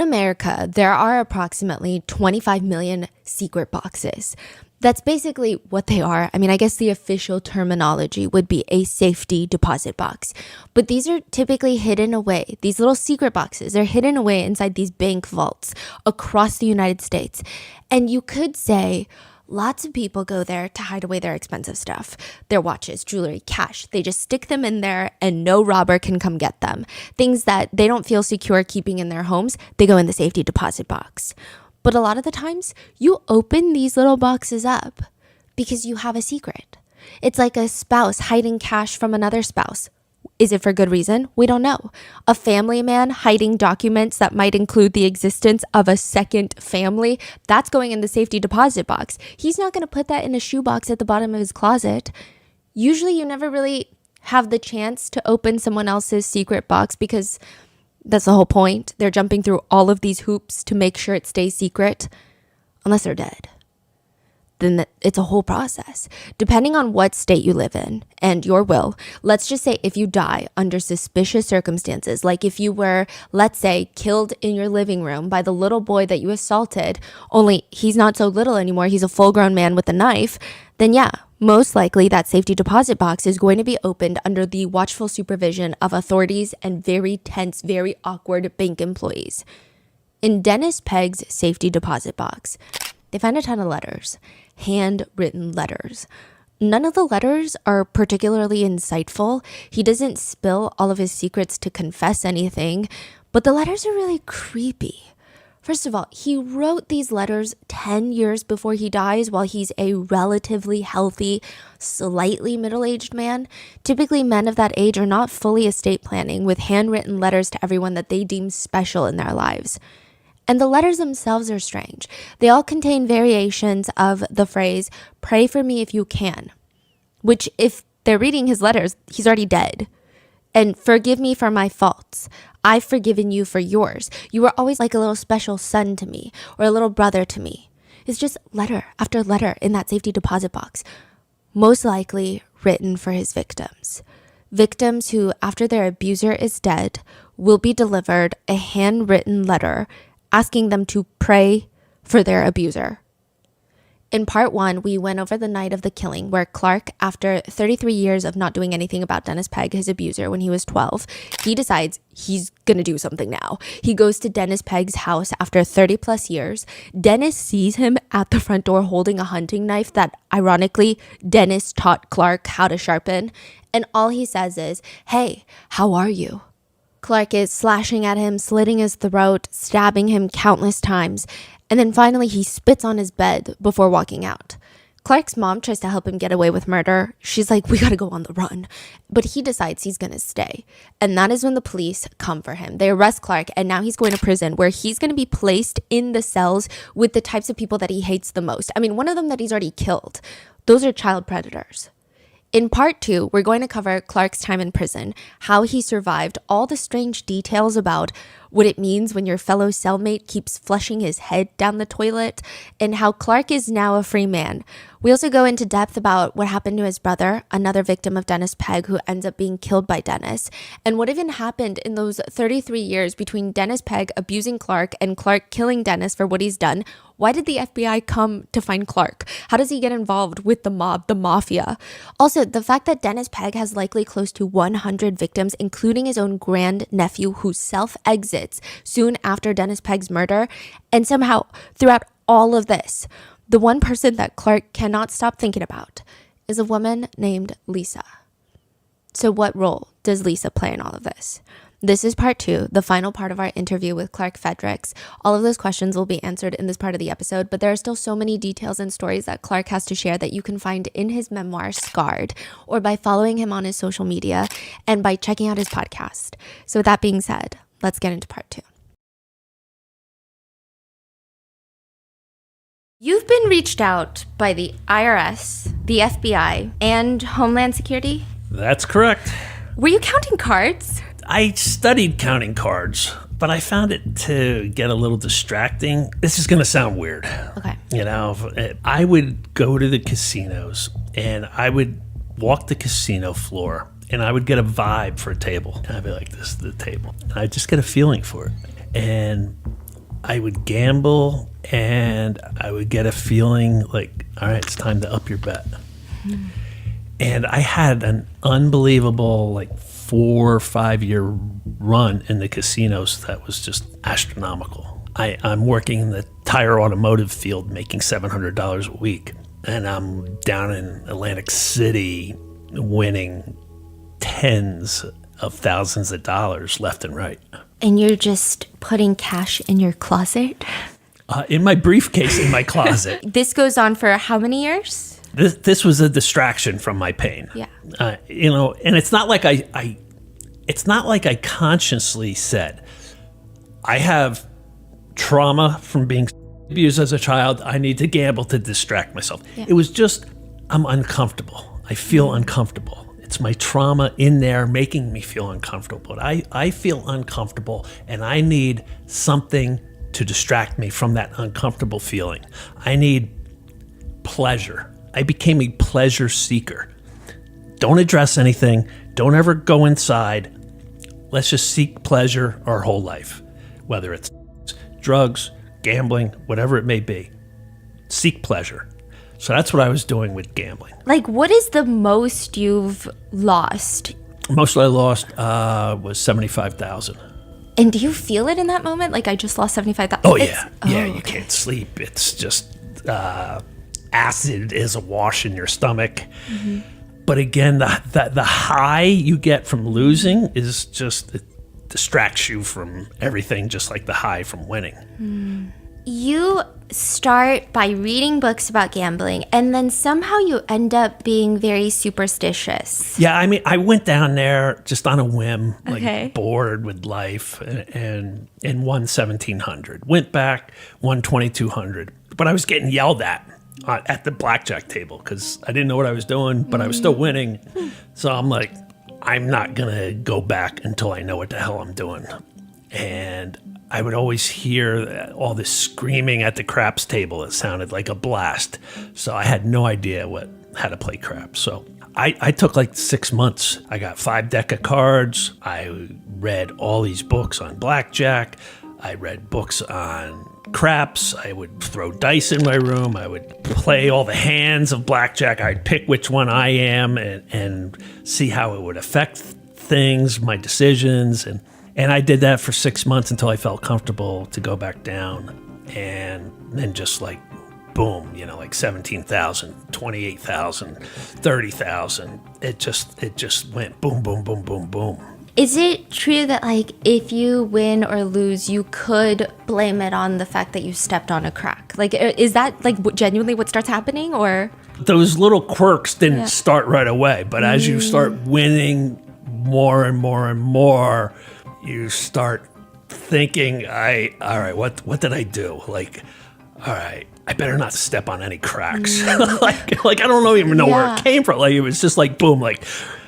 In America, there are approximately 25 million secret boxes. That's basically what they are. I mean, I guess the official terminology would be a safety deposit box. But these are typically hidden away. These little secret boxes are hidden away inside these bank vaults across the United States. And you could say lots of people go there to hide away their expensive stuff, their watches, jewelry, cash. They just stick them in there and no robber can come get them. Things that they don't feel secure keeping in their homes, they go in the safety deposit box. But a lot of the times, you open these little boxes up because you have a secret. It's like a spouse hiding cash from another spouse. Is it for good reason? We don't know. A family man hiding documents that might include the existence of a second family, that's going in the safety deposit box. He's not going to put that in a shoebox at the bottom of his closet. Usually, you never really have the chance to open someone else's secret box because that's the whole point. They're jumping through all of these hoops to make sure it stays secret, unless they're dead. Then it's a whole process. Depending on what state you live in and your will, let's just say if you die under suspicious circumstances, like if you were, let's say, killed in your living room by the little boy that you assaulted, only he's not so little anymore, he's a full-grown man with a knife, then yeah, most likely that safety deposit box is going to be opened under the watchful supervision of authorities and very tense, very awkward bank employees. In Dennis Pegg's safety deposit box, they find a ton of letters, handwritten letters. None of the letters are particularly insightful. He doesn't spill all of his secrets to confess anything, but the letters are really creepy. First of all, he wrote these letters 10 years before he dies while he's a relatively healthy, slightly middle-aged man. Typically, men of that age are not fully estate planning with handwritten letters to everyone that they deem special in their lives. And the letters themselves are strange. They all contain variations of the phrase, "Pray for me if you can," which if they're reading his letters, he's already dead. And "Forgive me for my faults. I've forgiven you for yours. You were always like a little special son to me or a little brother to me." It's just letter after letter in that safety deposit box, most likely written for his victims. Victims who, after their abuser is dead, will be delivered a handwritten letter asking them to pray for their abuser. In part 1, we went over the night of the killing where Clark, after 33 years of not doing anything about Dennis Pegg, his abuser, when he was 12, he decides he's going to do something now. He goes to Dennis Pegg's house after 30 plus years. Dennis sees him at the front door holding a hunting knife that, ironically, Dennis taught Clark how to sharpen. And all he says is, "Hey, how are you?" Clark is slashing at him, slitting his throat, stabbing him countless times. And then finally he spits on his bed before walking out. Clark's mom tries to help him get away with murder. She's like, "We gotta go on the run." But he decides he's gonna stay. And that is when the police come for him. They arrest Clark and now he's going to prison where he's gonna be placed in the cells with the types of people that he hates the most. I mean, one of them that he's already killed. Those are child predators. In part 2, we're going to cover Clark's time in prison, how he survived, all the strange details about what it means when your fellow cellmate keeps flushing his head down the toilet, and how Clark is now a free man. We also go into depth about what happened to his brother, another victim of Dennis Pegg who ends up being killed by Dennis, and what even happened in those 33 years between Dennis Pegg abusing Clark and Clark killing Dennis for what he's done. Why did the FBI come to find Clark? How does he get involved with the mob, the Mafia? Also, the fact that Dennis Pegg has likely close to 100 victims, including his own grandnephew who self-exits soon after Dennis Pegg's murder, and somehow throughout all of this, the one person that Clark cannot stop thinking about is a woman named Lisa. So what role does Lisa play in all of this? This is part 2, the final part of our interview with Clark Fredericks. All of those questions will be answered in this part of the episode, but there are still so many details and stories that Clark has to share that you can find in his memoir, Scarred, or by following him on his social media and by checking out his podcast. So with that being said, let's get into part 2. You've been reached out by the IRS, the FBI, and Homeland Security? That's correct. Were you counting cards? I studied counting cards, but I found it to get a little distracting. This is going to sound weird. Okay. You know, I would go to the casinos and I would walk the casino floor and I would get a vibe for a table. And I'd be like, this is the table. And I'd just get a feeling for it. And I would gamble and I would get a feeling like, all right, it's time to up your bet. And I had an unbelievable 4 or 5 year run in the casinos that was just astronomical. I'm working in the tire automotive field making $700 a week. And I'm down in Atlantic City winning tens of thousands of dollars left and right. And you're just putting cash in your closet? In my briefcase in my closet. This goes on for how many years? This was a distraction from my pain. Yeah. And it's not like I consciously said, I have trauma from being abused as a child. I need to gamble to distract myself. Yeah. It was just, I'm uncomfortable. I feel uncomfortable. It's my trauma in there making me feel uncomfortable. I feel uncomfortable and I need something to distract me from that uncomfortable feeling. I need pleasure. I became a pleasure seeker. Don't address anything. Don't ever go inside. Let's just seek pleasure our whole life, whether it's drugs, gambling, whatever it may be. Seek pleasure. So that's what I was doing with gambling. What is the most you've lost? Most I lost was $75,000. And do you feel it in that moment? I just lost 75,000. Oh yeah, you can't sleep. It's just acid is awash in your stomach. Mm-hmm. But again, the high you get from losing is just, it distracts you from everything, just like the high from winning. You start by reading books about gambling, and then somehow you end up being very superstitious. Yeah, I mean, I went down there just on a whim, Okay. bored with life, and won 1,700. Went back, won 2,200. But I was getting yelled at the blackjack table because I didn't know what I was doing, but I was still winning. So I'm like, I'm not going to go back until I know what the hell I'm doing. And I would always hear all this screaming at the craps table. It sounded like a blast. So I had no idea how to play craps. So I took 6 months. I got 5 deck of cards. I read all these books on blackjack. I read books on craps. I would throw dice in my room. I would play all the hands of blackjack. I'd pick which one I am and see how it would affect things, my decisions. And I did that for 6 months until I felt comfortable to go back down. And then just boom, 17,000, 28,000, 30,000. It just went boom, boom, boom, boom, boom. Is it true that if you win or lose, you could blame it on the fact that you stepped on a crack? Is that genuinely what starts happening, or? Those little quirks didn't start right away, but as you start winning more and more and more, you start thinking, all right, what did I do? All right, I better not step on any cracks. I don't even know where it came from. It was just boom,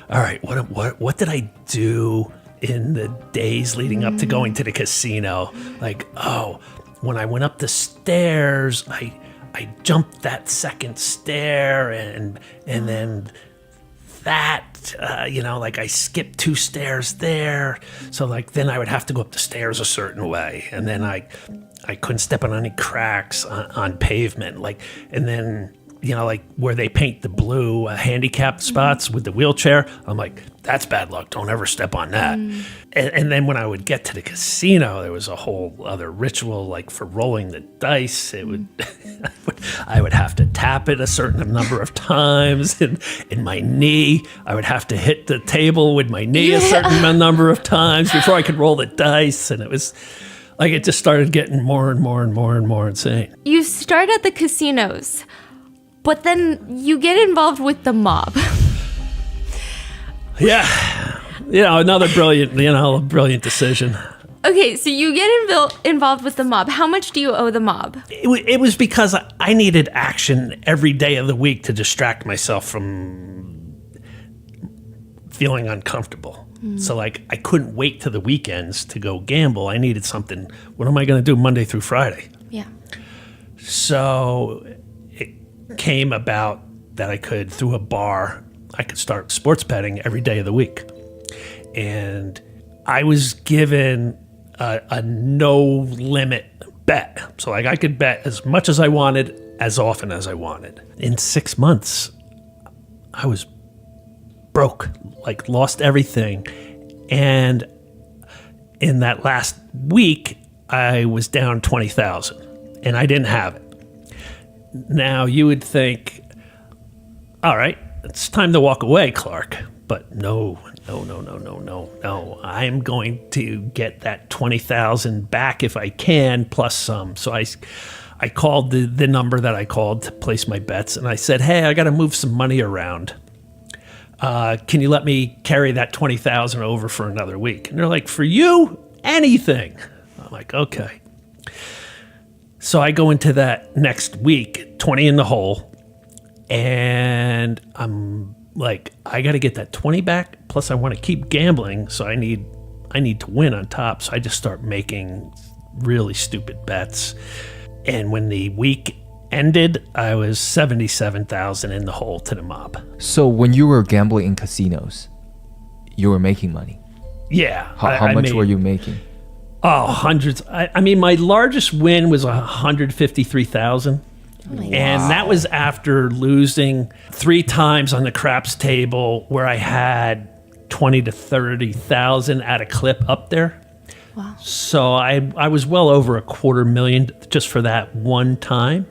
all right, what did I do in the days leading up to going to the casino? When I went up the stairs, I jumped that second stair and then that, I skipped 2 stairs there. So then I would have to go up the stairs a certain way. And then I couldn't step on any cracks on pavement. And then, where they paint the blue handicapped spots with the wheelchair, I'm like, that's bad luck. Don't ever step on that. And then when I would get to the casino, there was a whole other ritual, for rolling the dice. It would, I would have to tap it a certain number of times, and in my knee, I would have to hit the table with my knee a certain number of times before I could roll the dice. And it was it just started getting more and more and more and more insane. You start at the casinos, but then you get involved with the mob. Yeah. Another brilliant decision. Okay, so you get involved with the mob. How much do you owe the mob? It was because I needed action every day of the week to distract myself from feeling uncomfortable. So I couldn't wait to the weekends to go gamble. I needed something. What am I going to do Monday through Friday? Yeah. So it came about that I could, through a bar, I could start sports betting every day of the week. And I was given a no limit bet. So like I could bet as much as I wanted, as often as I wanted. In 6 months, I was broke, like lost everything. And in that last week, I was down 20,000 and I didn't have it. Now you would think, all right, it's time to walk away, Clark. But no. I'm going to get that 20,000 back if I can, plus some. So I called the number that I called to place my bets, and I said, hey, I got to move some money around. Can you let me carry that 20,000 over for another week? And they're like, for you, anything. I'm like, okay. So I go into that next week, 20 in the hole, and I'm like, I got to get that 20 back. Plus, I want to keep gambling, so I need to win on top. So I just start making really stupid bets. And when the week ended, I was 77,000 in the hole to the mob. So when you were gambling in casinos, you were making money. Yeah. How much were you making? Oh, hundreds. I mean, my largest win was 153,000. And that was after losing 3 times on the craps table where I had 20 to 30,000 at a clip up there. Wow. So I was well over $250,000 just for that one time.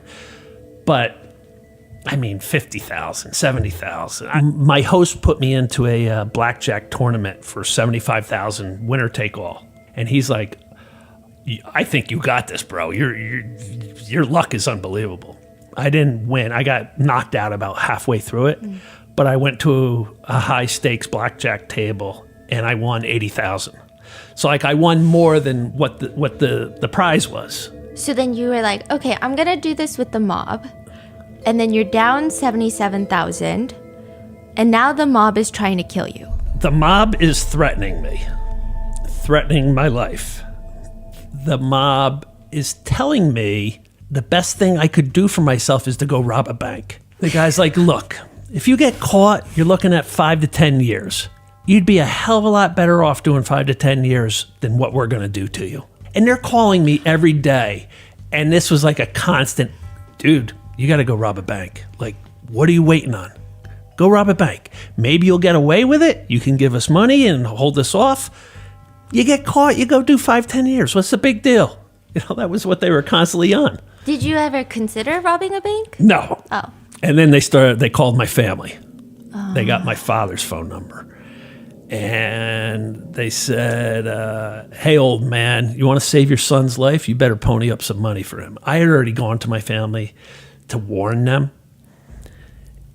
But I mean, 50,000, 70,000. My host put me into a blackjack tournament for 75,000, winner take all. And he's like, I think you got this, bro. Your luck is unbelievable. I didn't win. I got knocked out about halfway through it, but I went to a high stakes blackjack table and I won 80,000. So like I won more than what the prize was. So then you were like, okay, I'm going to do this with the mob. And then you're down 77,000. And now the mob is trying to kill you. The mob is threatening me, threatening my life. The mob is telling me the best thing I could do for myself is to go rob a bank. The guy's like, look, if you get caught, you're looking at 5 to 10 years. You'd be a hell of a lot better off doing 5 to 10 years than what we're going to do to you. And they're calling me every day. And this was like a constant, dude, you got to go rob a bank. Like, what are you waiting on? Go rob a bank. Maybe you'll get away with it. You can give us money and hold us off. You get caught, you go do 5, 10 years. What's the big deal? You know, that was what they were constantly on. Did you ever consider robbing a bank? No. Oh. And then they called my family. Oh. They got my father's phone number. And they said, hey, old man, you want to save your son's life? You better pony up some money for him. I had already gone to my family to warn them.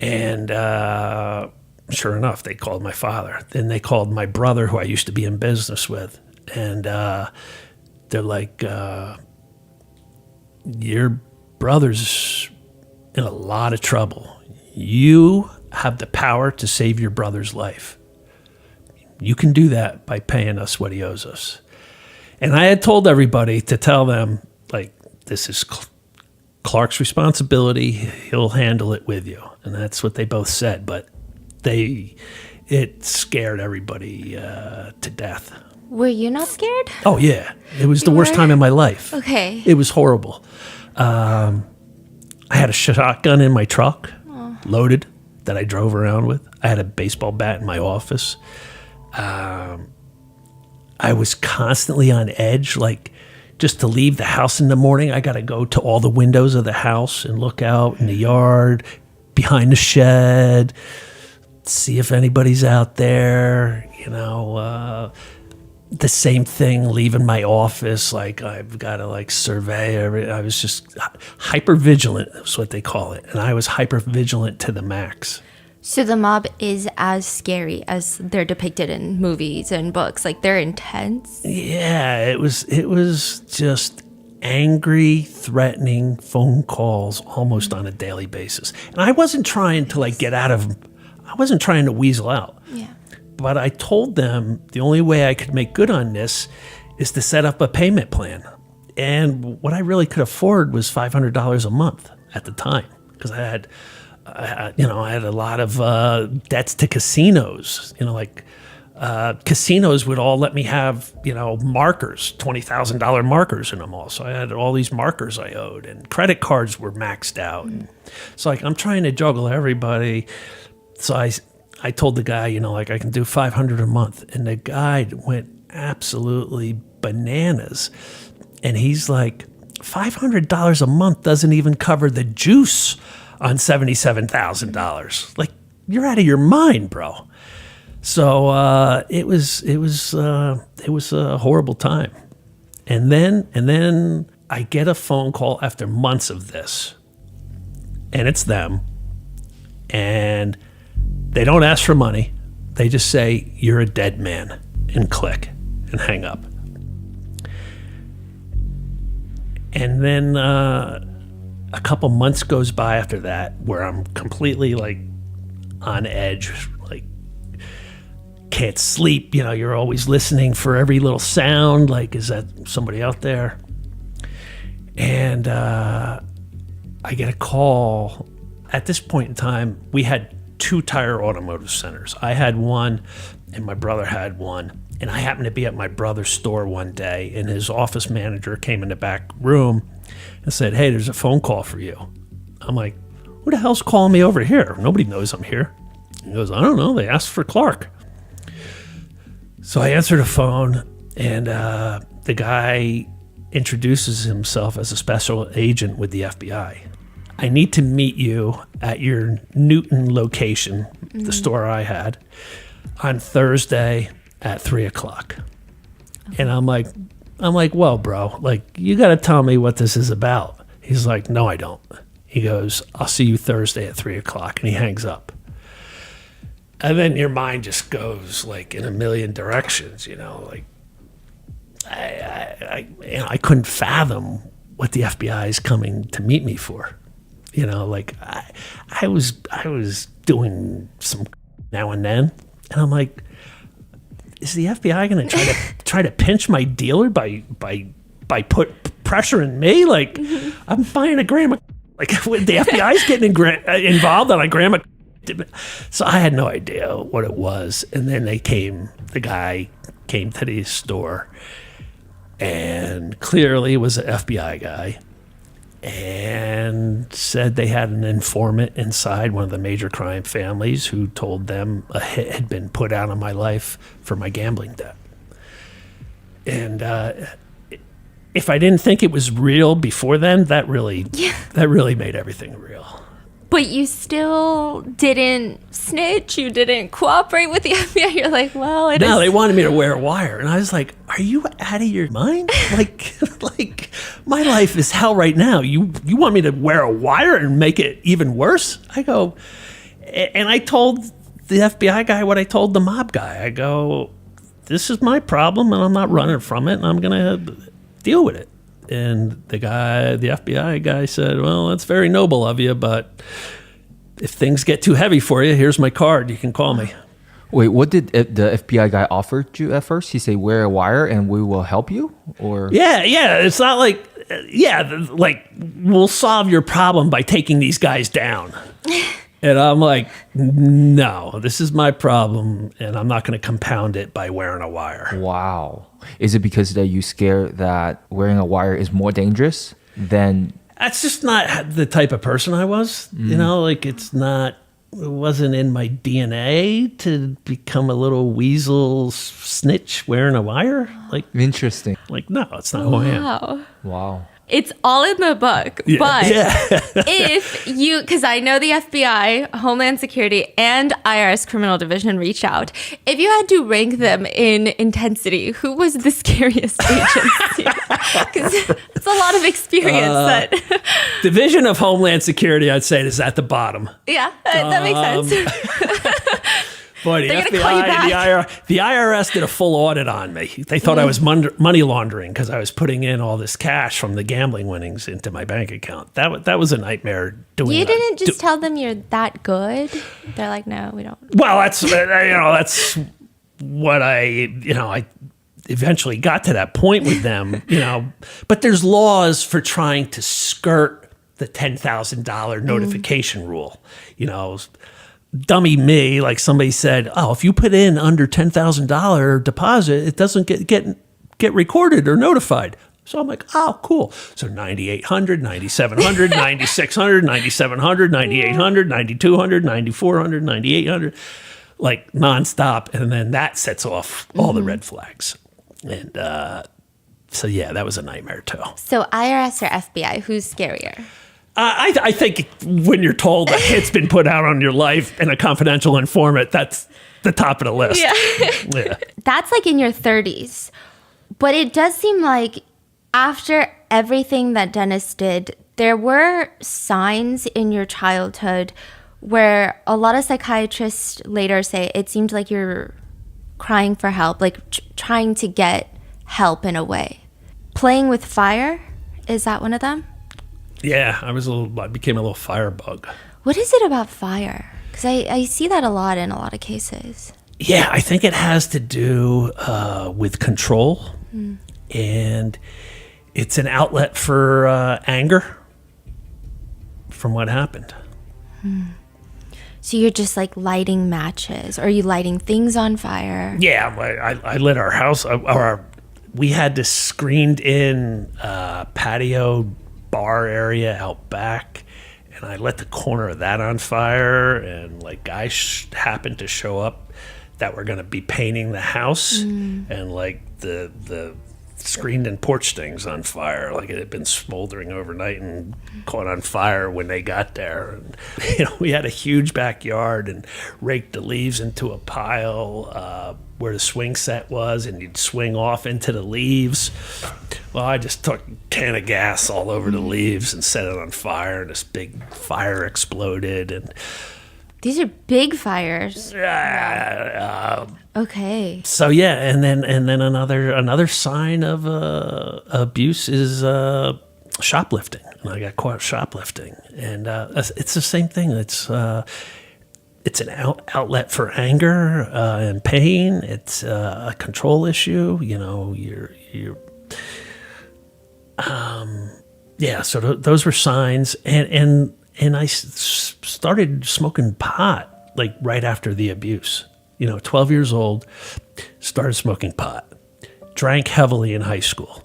And sure enough, they called my father. Then they called my brother, who I used to be in business with. And they're like, your brother's in a lot of trouble. You have the power to save your brother's life. You can do that by paying us what he owes us. And I had told everybody to tell them, like, this is Clark's responsibility. He'll handle it with you. And that's what they both said. But it scared everybody to death. Were you not scared? Oh, yeah. It was the worst time in my life. Okay. It was horrible. I had a shotgun in my truck, loaded, that I drove around with. I had a baseball bat in my office. I was constantly on edge, like just to leave the house in the morning, I got to go to all the windows of the house and look out in the yard, behind the shed, see if anybody's out there, you know. The same thing, leaving my office, like I've got to like survey every. I was just hyper vigilant, is what they call it, and I was hyper vigilant to the max. So the mob is as scary as they're depicted in movies and books. Like, they're intense. Yeah, it was just angry, threatening phone calls almost on a daily basis. And I wasn't trying to like get out of. I wasn't trying to weasel out. Yeah. But I told them the only way I could make good on this is to set up a payment plan. And what I really could afford was $500 a month at the time, because I had a lot of debts to casinos, like casinos would all let me have, markers, $20,000 markers in them all. So I had all these markers I owed, and credit cards were maxed out. And so I'm trying to juggle everybody. So I told the guy, I can do $500 a month. And the guy went absolutely bananas. And he's like, $500 a month doesn't even cover the juice on $77,000. Like, you're out of your mind, bro. So it was a horrible time. And then I get a phone call after months of this, and it's them. And they don't ask for money. They just say, "You're a dead man," and click and hang up. And then a couple months goes by after that where I'm completely like on edge, like can't sleep. You're always listening for every little sound. Like, is that somebody out there? And I get a call. At this point in time, we had 2 tire automotive centers. I had one and my brother had one. And I happened to be at my brother's store one day, and his office manager came in the back room and said, "Hey, there's a phone call for you." I'm like, "Who the hell's calling me over here? Nobody knows I'm here." He goes, "I don't know. They asked for Clark." So I answer the phone, and the guy introduces himself as a special agent with the FBI. "I need to meet you at your Newton location, the store I had, on Thursday at 3:00. And I'm like, "Well, bro, like, you got to tell me what this is about." He's like, "No, I don't." He goes, "I'll see you Thursday at 3:00. And he hangs up. And then your mind just goes like in a million directions, like I couldn't fathom what the FBI is coming to meet me for. Like I was doing some now and then, and I'm like, is the FBI going to try to pinch my dealer by put pressure in me? Like, I'm buying a gram of, like, the FBI's getting involved on a gram of. So I had no idea what it was. And then the guy came to the store, and clearly was an FBI guy, and said they had an informant inside one of the major crime families who told them a hit had been put out on my life for my gambling debt. And if I didn't think it was real before then, that really made everything real. But you still didn't snitch. You didn't cooperate with the FBI. You're like, well, No, they wanted me to wear a wire. And I was like, are you out of your mind? Like my life is hell right now. You want me to wear a wire and make it even worse? I go, and I told the FBI guy what I told the mob guy. I go, this is my problem, and I'm not running from it, and I'm going to deal with it. And the FBI guy said, well, that's very noble of you, but if things get too heavy for you, here's my card. You can call me. Wait, what did the FBI guy offer you at first? He said, wear a wire and we will help you? Or Yeah. It's not like, like, we'll solve your problem by taking these guys down. And I'm like, no, this is my problem, and I'm not going to compound it by wearing a wire. Wow. Is it because that you scared that wearing a wire is more dangerous than... That's just not the type of person I was. Like, it wasn't in my DNA to become a little weasel snitch wearing a wire. Like, Interesting. Like, no, it's not who I am. Wow. It's all in the book, but if you, because I know the FBI, Homeland Security, and IRS Criminal Division reached out. If you had to rank them in intensity, who was the scariest agency? Because it's a lot of experience. Division of Homeland Security, I'd say, is at the bottom. Yeah, that makes sense. Boy, the FBI, the IRS did a full audit on me. They thought I was money laundering because I was putting in all this cash from the gambling winnings into my bank account. That was a nightmare doing. You didn't just tell them you're that good. They're like, no, we don't. Well, that's that's what I eventually got to that point with them. But there's laws for trying to skirt the $10,000 notification rule. dummy me, like somebody said, oh, if you put in under $10,000 deposit, it doesn't get recorded or notified. So I'm like, oh, cool. So 9,800, 9,700, 9,600, 9,700, 9,800, 9,200, 9,400, 9,800, like nonstop. And then that sets off all the red flags. And so, yeah, that was a nightmare too. So IRS or FBI, who's scarier? I think when you're told a hit's been put out on your life and a confidential informant, that's the top of the list. Yeah. That's like in your 30s. But it does seem like after everything that Dennis did, there were signs in your childhood where a lot of psychiatrists later say it seemed like you're crying for help, like trying to get help in a way. Playing with fire, is that one of them? Yeah, I became a little firebug. What is it about fire? Because I see that a lot in a lot of cases. Yeah, I think it has to do with control. And it's an outlet for anger from what happened. So you're just like lighting matches, or are you lighting things on fire? Yeah, I lit our house. We had this screened-in patio bar area out back, and I lit the corner of that on fire. And like guys happened to show up that were going to be painting the house, and like the screened-in porch things on fire, like it had been smoldering overnight and caught on fire when they got there. And we had a huge backyard and raked the leaves into a pile where the swing set was, and you'd swing off into the leaves. Well, I just took a can of gas all over the leaves and set it on fire, and this big fire exploded. And these are big fires. Okay. So yeah, and then another sign of abuse is shoplifting, and I got caught shoplifting, and it's the same thing. It's an outlet for anger and pain. It's a control issue. So those were signs, and I started smoking pot like right after the abuse. 12 years old, started smoking pot, drank heavily in high school,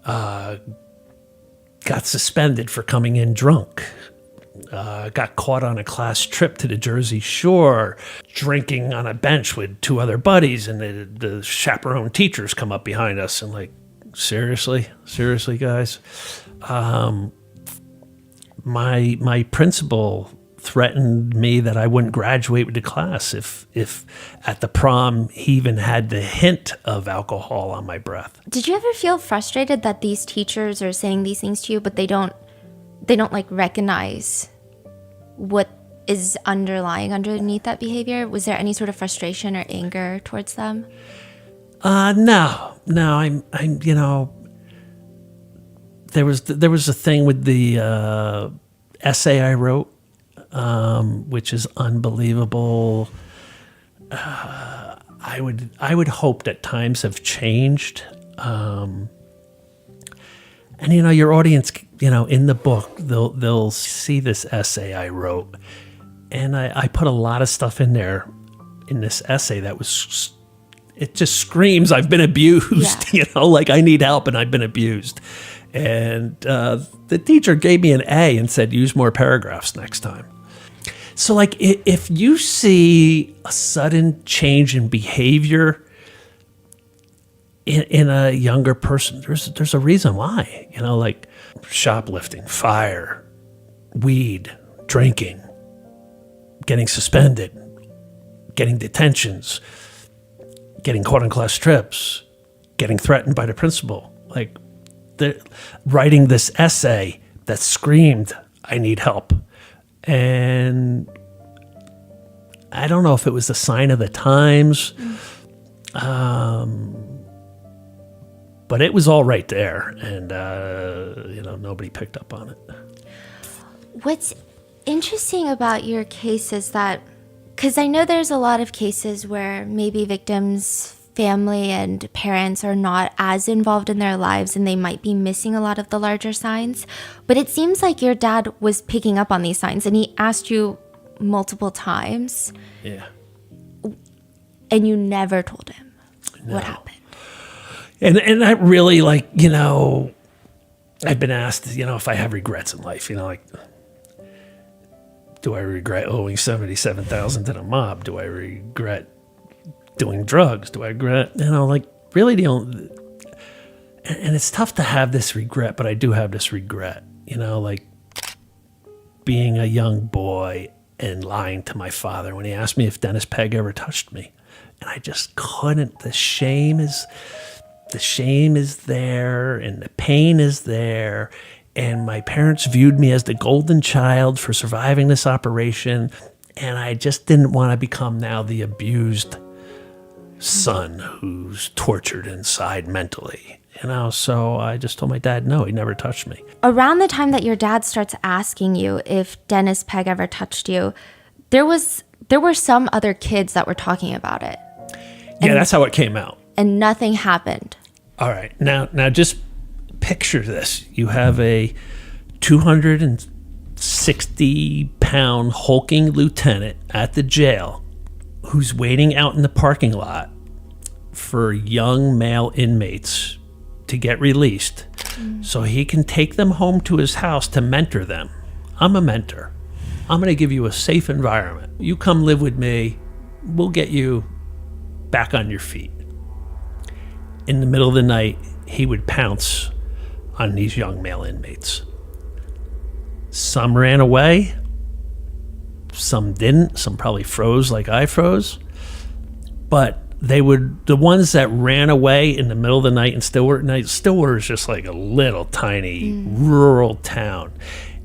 got suspended for coming in drunk, got caught on a class trip to the Jersey Shore, drinking on a bench with two other buddies, and the chaperone teachers come up behind us and like, seriously guys? My principal threatened me that I wouldn't graduate with the class if at the prom he even had the hint of alcohol on my breath. Did you ever feel frustrated that these teachers are saying these things to you, but they don't like recognize what is underneath that behavior? Was there any sort of frustration or anger towards them? No. I'm there was a thing with the essay I wrote, which is unbelievable. I would hope that times have changed. And your audience, in the book, they'll see this essay I wrote, and I put a lot of stuff in there in this essay that was, it just screams I've been abused. Yeah. Like I need help and I've been abused. And the teacher gave me an A and said, use more paragraphs next time. So like if you see a sudden change in behavior in a younger person, there's a reason why, like shoplifting, fire, weed, drinking, getting suspended, getting detentions, getting caught on class trips, getting threatened by the principal, like writing this essay that screamed, I need help. And I don't know if it was a sign of the times, but it was all right there. And, nobody picked up on it. What's interesting about your case is that, because I know there's a lot of cases where maybe victims' family and parents are not as involved in their lives and they might be missing a lot of the larger signs. But it seems like your dad was picking up on these signs, and he asked you multiple times, Yeah. and you never told him No. what happened. And that really, like, you know, I've been asked, you know, if I have regrets in life, you know, like, do I regret owing $77,000 to the mob? Do I regret doing drugs? Do I regret, you know, like, really the only, and it's tough to have this regret, but I do have this regret, you know, like being a young boy and lying to my father when he asked me if Dennis Pegg ever touched me. And I just couldn't. The shame is there, and the pain is there. And my parents viewed me as the golden child for surviving this operation. And I just didn't want to become now the abused son who's tortured inside mentally. You know, so I just told my dad, no, he never touched me. Around the time that your dad starts asking you if Dennis Pegg ever touched you, there were some other kids that were talking about it. Yeah, that's how it came out. And nothing happened. All right. Now just picture this. You have a 260-pound hulking lieutenant at the jail who's waiting out in the parking lot for young male inmates to get released so he can take them home to his house to mentor them. I'm a mentor. I'm going to give you a safe environment. You come live with me. We'll get you back on your feet. In the middle of the night, he would pounce on these young male inmates. Some ran away. Some didn't. Some probably froze like I froze. But the ones that ran away in the middle of the night in Stillwater, Stillwater is just like a little tiny rural town.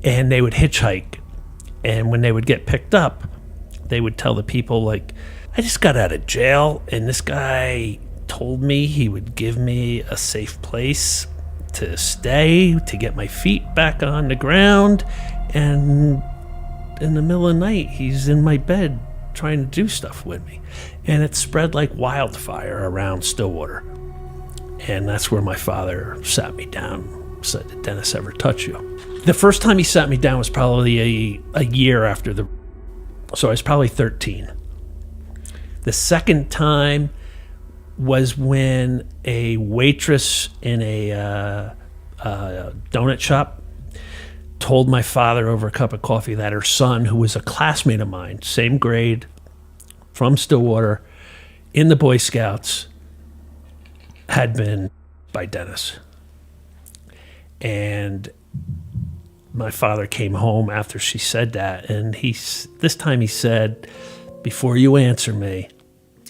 And they would hitchhike. And when they would get picked up, they would tell the people, like, I just got out of jail, and this guy told me he would give me a safe place to stay, to get my feet back on the ground. And in the middle of the night, he's in my bed trying to do stuff with me. And it spread like wildfire around Stillwater. And that's where my father sat me down, said, did Dennis ever touch you? The first time he sat me down was probably a year after so I was probably 13. The second time was when a waitress in a donut shop told my father over a cup of coffee that her son, who was a classmate of mine, same grade, from Stillwater, in the Boy Scouts, had been by Dennis. And my father came home after she said that, and this time he said, before you answer me,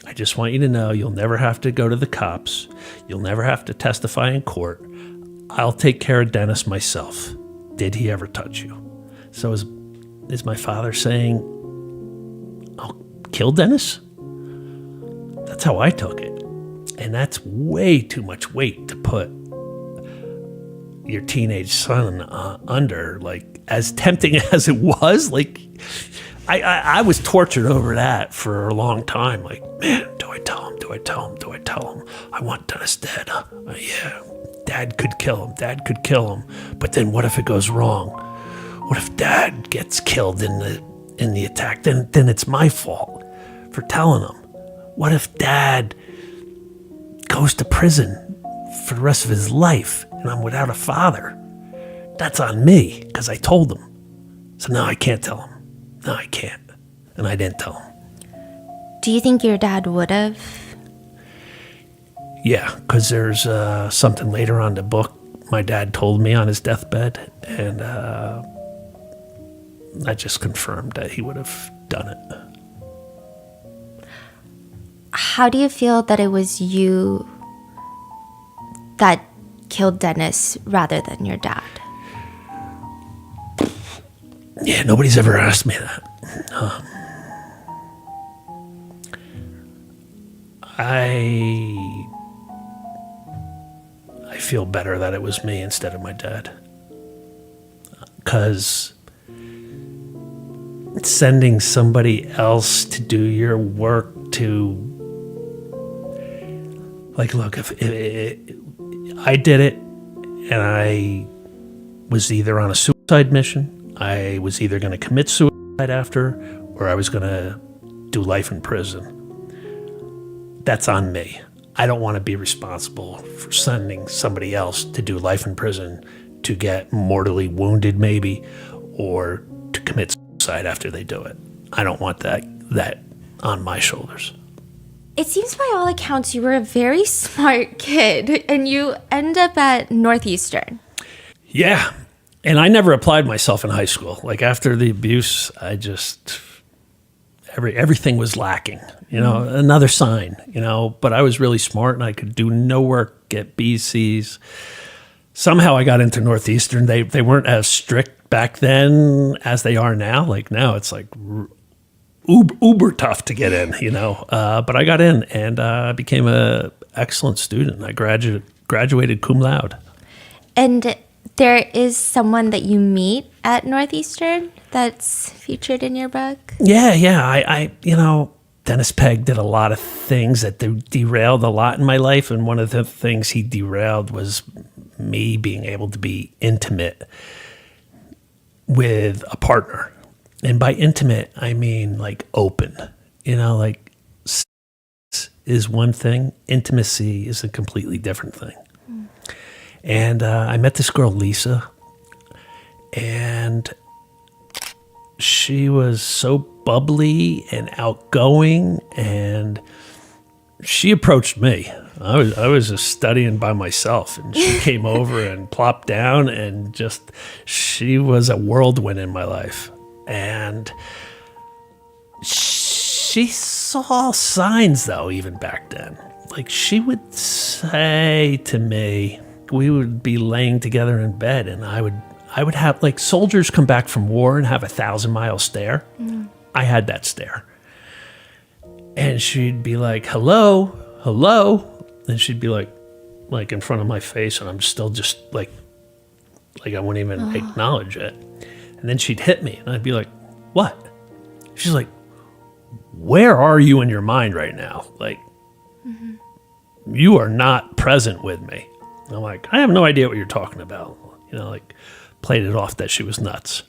I just want you to know you'll never have to go to the cops. You'll never have to testify in court. I'll take care of Dennis myself. Did he ever touch you? So is my father saying, I'll kill Dennis? That's how I took it. And that's way too much weight to put your teenage son under. Like, as tempting as it was, like, I was tortured over that for a long time. Like, man, do I tell him? Do I tell him? Do I tell him? I want Dennis dead. Yeah, Dad could kill him. Dad could kill him. But then what if it goes wrong? What if Dad gets killed in the attack? Then it's my fault for telling him. What if Dad goes to prison for the rest of his life and I'm without a father? That's on me because I told him. So now I can't tell him. No, I can't. And I didn't tell him. Do you think your dad would have? Yeah, because there's something later on in the book my dad told me on his deathbed, and that just confirmed that he would have done it. How do you feel that it was you that killed Dennis rather than your dad? Yeah, nobody's ever asked me that. I feel better that it was me instead of my dad. Because sending somebody else to do your work to... Like, look, if I did it and I was either on a suicide mission, I was either going to commit suicide after, or I was going to do life in prison. That's on me. I don't want to be responsible for sending somebody else to do life in prison to get mortally wounded maybe, or to commit suicide after they do it. I don't want that on my shoulders. It seems by all accounts you were a very smart kid, and you end up at Northeastern. Yeah, and I never applied myself in high school. Like after the abuse, I just everything was lacking. Another sign. But I was really smart, and I could do no work, get B's, C's. Somehow I got into Northeastern. They weren't as strict back then as they are now. Like now, it's like uber tough to get in, But I got in and became a excellent student. I graduated cum laude. And there is someone that you meet at Northeastern that's featured in your book? Yeah. I Dennis Pegg did a lot of things that derailed a lot in my life. And one of the things he derailed was me being able to be intimate with a partner. And by intimate, I mean like open, like sex is one thing. Intimacy is a completely different thing. And I met this girl, Lisa, and she was so bubbly and outgoing, and she approached me. I was just studying by myself, and she came over and plopped down, and she was a whirlwind in my life. And she saw signs, though, even back then. Like, she would say to me, we would be laying together in bed, and I would have, like, soldiers come back from war and have 1,000-mile stare. I had that stare. And she'd be like, hello. And she'd be like in front of my face, and I'm still just like I wouldn't even acknowledge it. And then she'd hit me, and I'd be like, what? She's like, where are you in your mind right now? Like, you are not present with me. And I'm like, I have no idea what you're talking about. Like, played it off that she was nuts.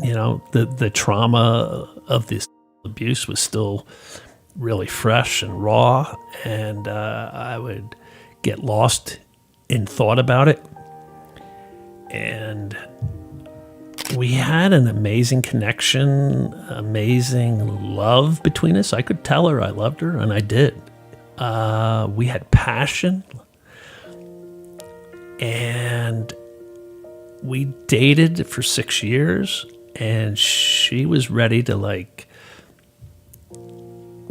The trauma of this abuse was still really fresh and raw, and I would get lost in thought about it. And we had an amazing connection, amazing love between us. I could tell her I loved her, and I did. We had passion, and we dated for 6 years, and she was ready to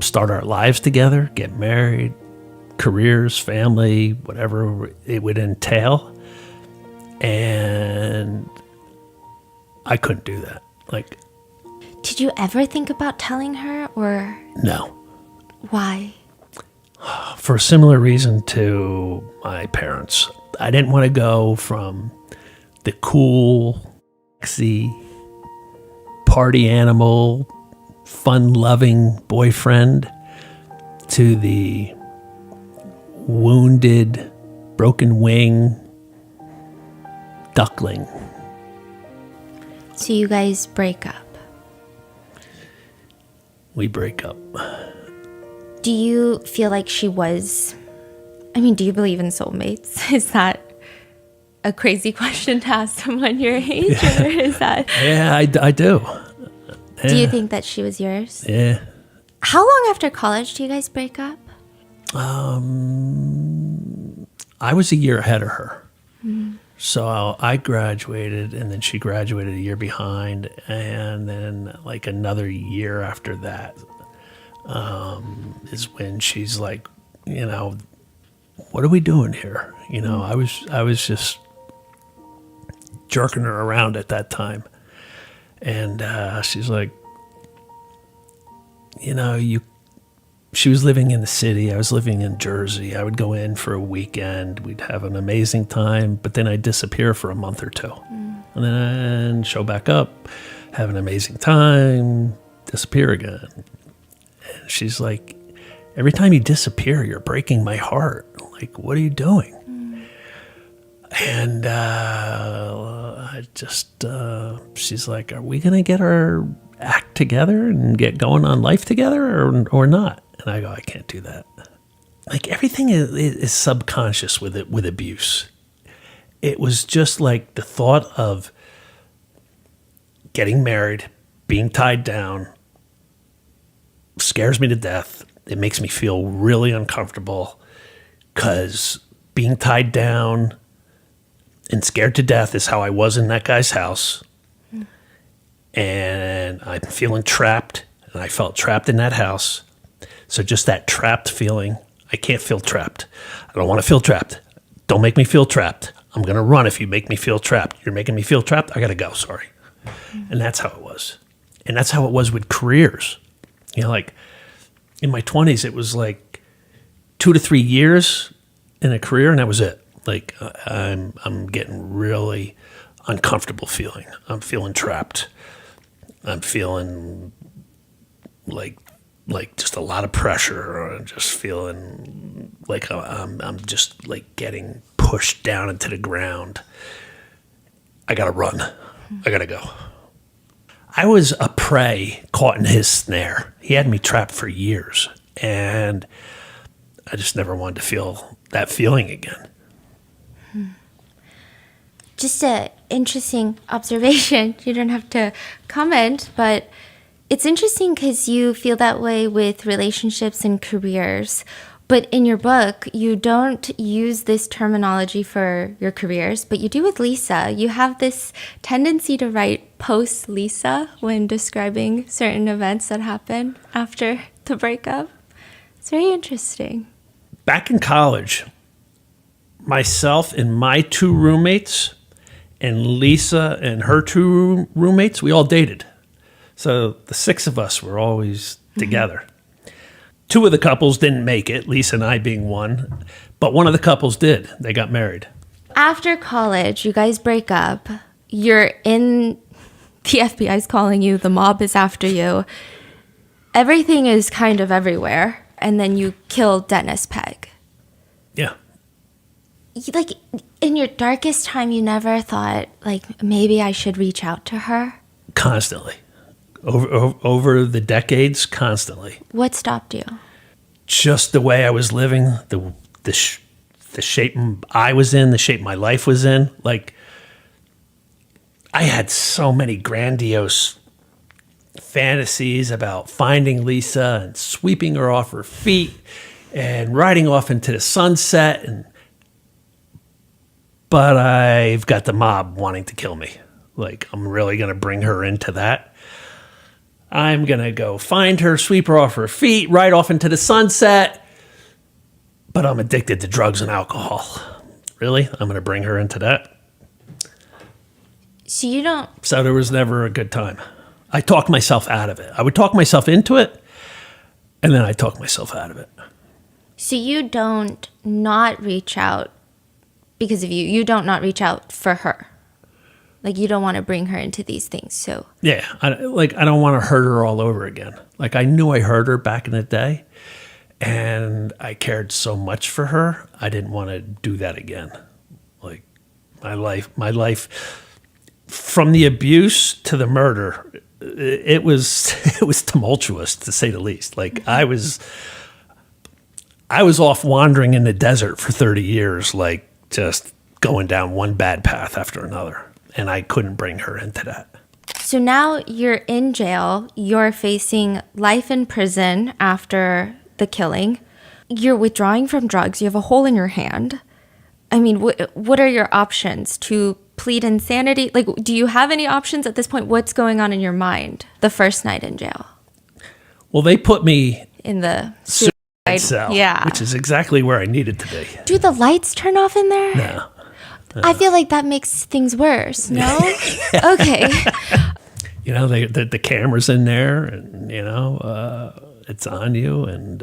start our lives together, get married, careers, family, whatever it would entail. And I couldn't do that. Did you ever think about telling her, or? No. Why? For a similar reason to my parents. I didn't want to go from the cool, sexy, party animal, fun-loving boyfriend to the wounded, broken wing duckling. So you guys break up. We break up. Do you feel like she was... do you believe in soulmates? Is that a crazy question to ask someone your age? Or is that... Yeah, I do. Do you think that she was yours? Yeah. How long after college do you guys break up? I was a year ahead of her. So I graduated, and then she graduated a year behind, and then another year after that is when she's like, what are we doing here? I was just jerking her around at that time. And she's like, she was living in the city. I was living in Jersey. I would go in for a weekend. We'd have an amazing time, but then I'd disappear for a month or two. And then show back up, have an amazing time, disappear again. And she's like, every time you disappear, you're breaking my heart. Like, what are you doing? And she's like, are we going to get our act together and get going on life together or not? And I go, I can't do that. Like everything is subconscious with it, with abuse. It was just like the thought of getting married, being tied down, scares me to death. It makes me feel really uncomfortable because being tied down and scared to death is how I was in that guy's house. And I'm feeling trapped, and I felt trapped in that house. So just that trapped feeling, I can't feel trapped. I don't want to feel trapped. Don't make me feel trapped. I'm going to run if you make me feel trapped. You're making me feel trapped. I got to go. Sorry. And that's how it was. And that's how it was with careers. You know, like in my 20s, it was like 2 to 3 years in a career, and that was it. Like I'm getting really uncomfortable feeling. I'm feeling trapped. I'm feeling like just a lot of pressure. I'm just feeling like I'm just like getting pushed down into the ground. I gotta run. I gotta go. I was a prey caught in his snare. He had me trapped for years, and I just never wanted to feel that feeling again. Just an interesting observation. You don't have to comment, but it's interesting because you feel that way with relationships and careers. But in your book, you don't use this terminology for your careers, but you do with Lisa. You have this tendency to write post-Lisa when describing certain events that happen after the breakup. It's very interesting. Back in college, myself and my 2 roommates and Lisa and her 2 roommates, we all dated. So the 6 of us were always together. 2 of the couples didn't make it, Lisa and I being one, but one of the couples did. They got married. After college, you guys break up. You're in, the FBI's calling you, the mob is after you. Everything is kind of everywhere. And then you kill Dennis Pegg. Yeah. Like, in your darkest time, you never thought, like, maybe I should reach out to her? Constantly. Over the decades, constantly. What stopped you? Just the way I was living, the shape I was in, the shape my life was in. Like, I had so many grandiose fantasies about finding Lisa and sweeping her off her feet and riding off into the sunset. But I've got the mob wanting to kill me. Like, I'm really going to bring her into that. I'm going to go find her, sweep her off her feet, ride off into the sunset. But I'm addicted to drugs and alcohol. Really? I'm going to bring her into that? So you don't... So there was never a good time. I talked myself out of it. I would talk myself into it, and then I talk myself out of it. So you don't not reach out because of you. You don't not reach out for her. Like, you don't want to bring her into these things, so... Yeah, I don't want to hurt her all over again. Like, I knew I hurt her back in the day, and I cared so much for her, I didn't want to do that again. Like, my life, from the abuse to the murder, it was tumultuous, to say the least. Like, I was off wandering in the desert for 30 years, like, just going down one bad path after another. And I couldn't bring her into that. So now you're in jail. You're facing life in prison after the killing. You're withdrawing from drugs. You have a hole in your hand. I mean, what are your options? To plead insanity? Like, do you have any options at this point? What's going on in your mind the first night in jail? Well, they put me in the suicide cell, yeah, which is exactly where I needed to be. Do the lights turn off in there? No. I feel like that makes things worse, no? Okay. You know, the camera's in there, and, you know, it's on you, and,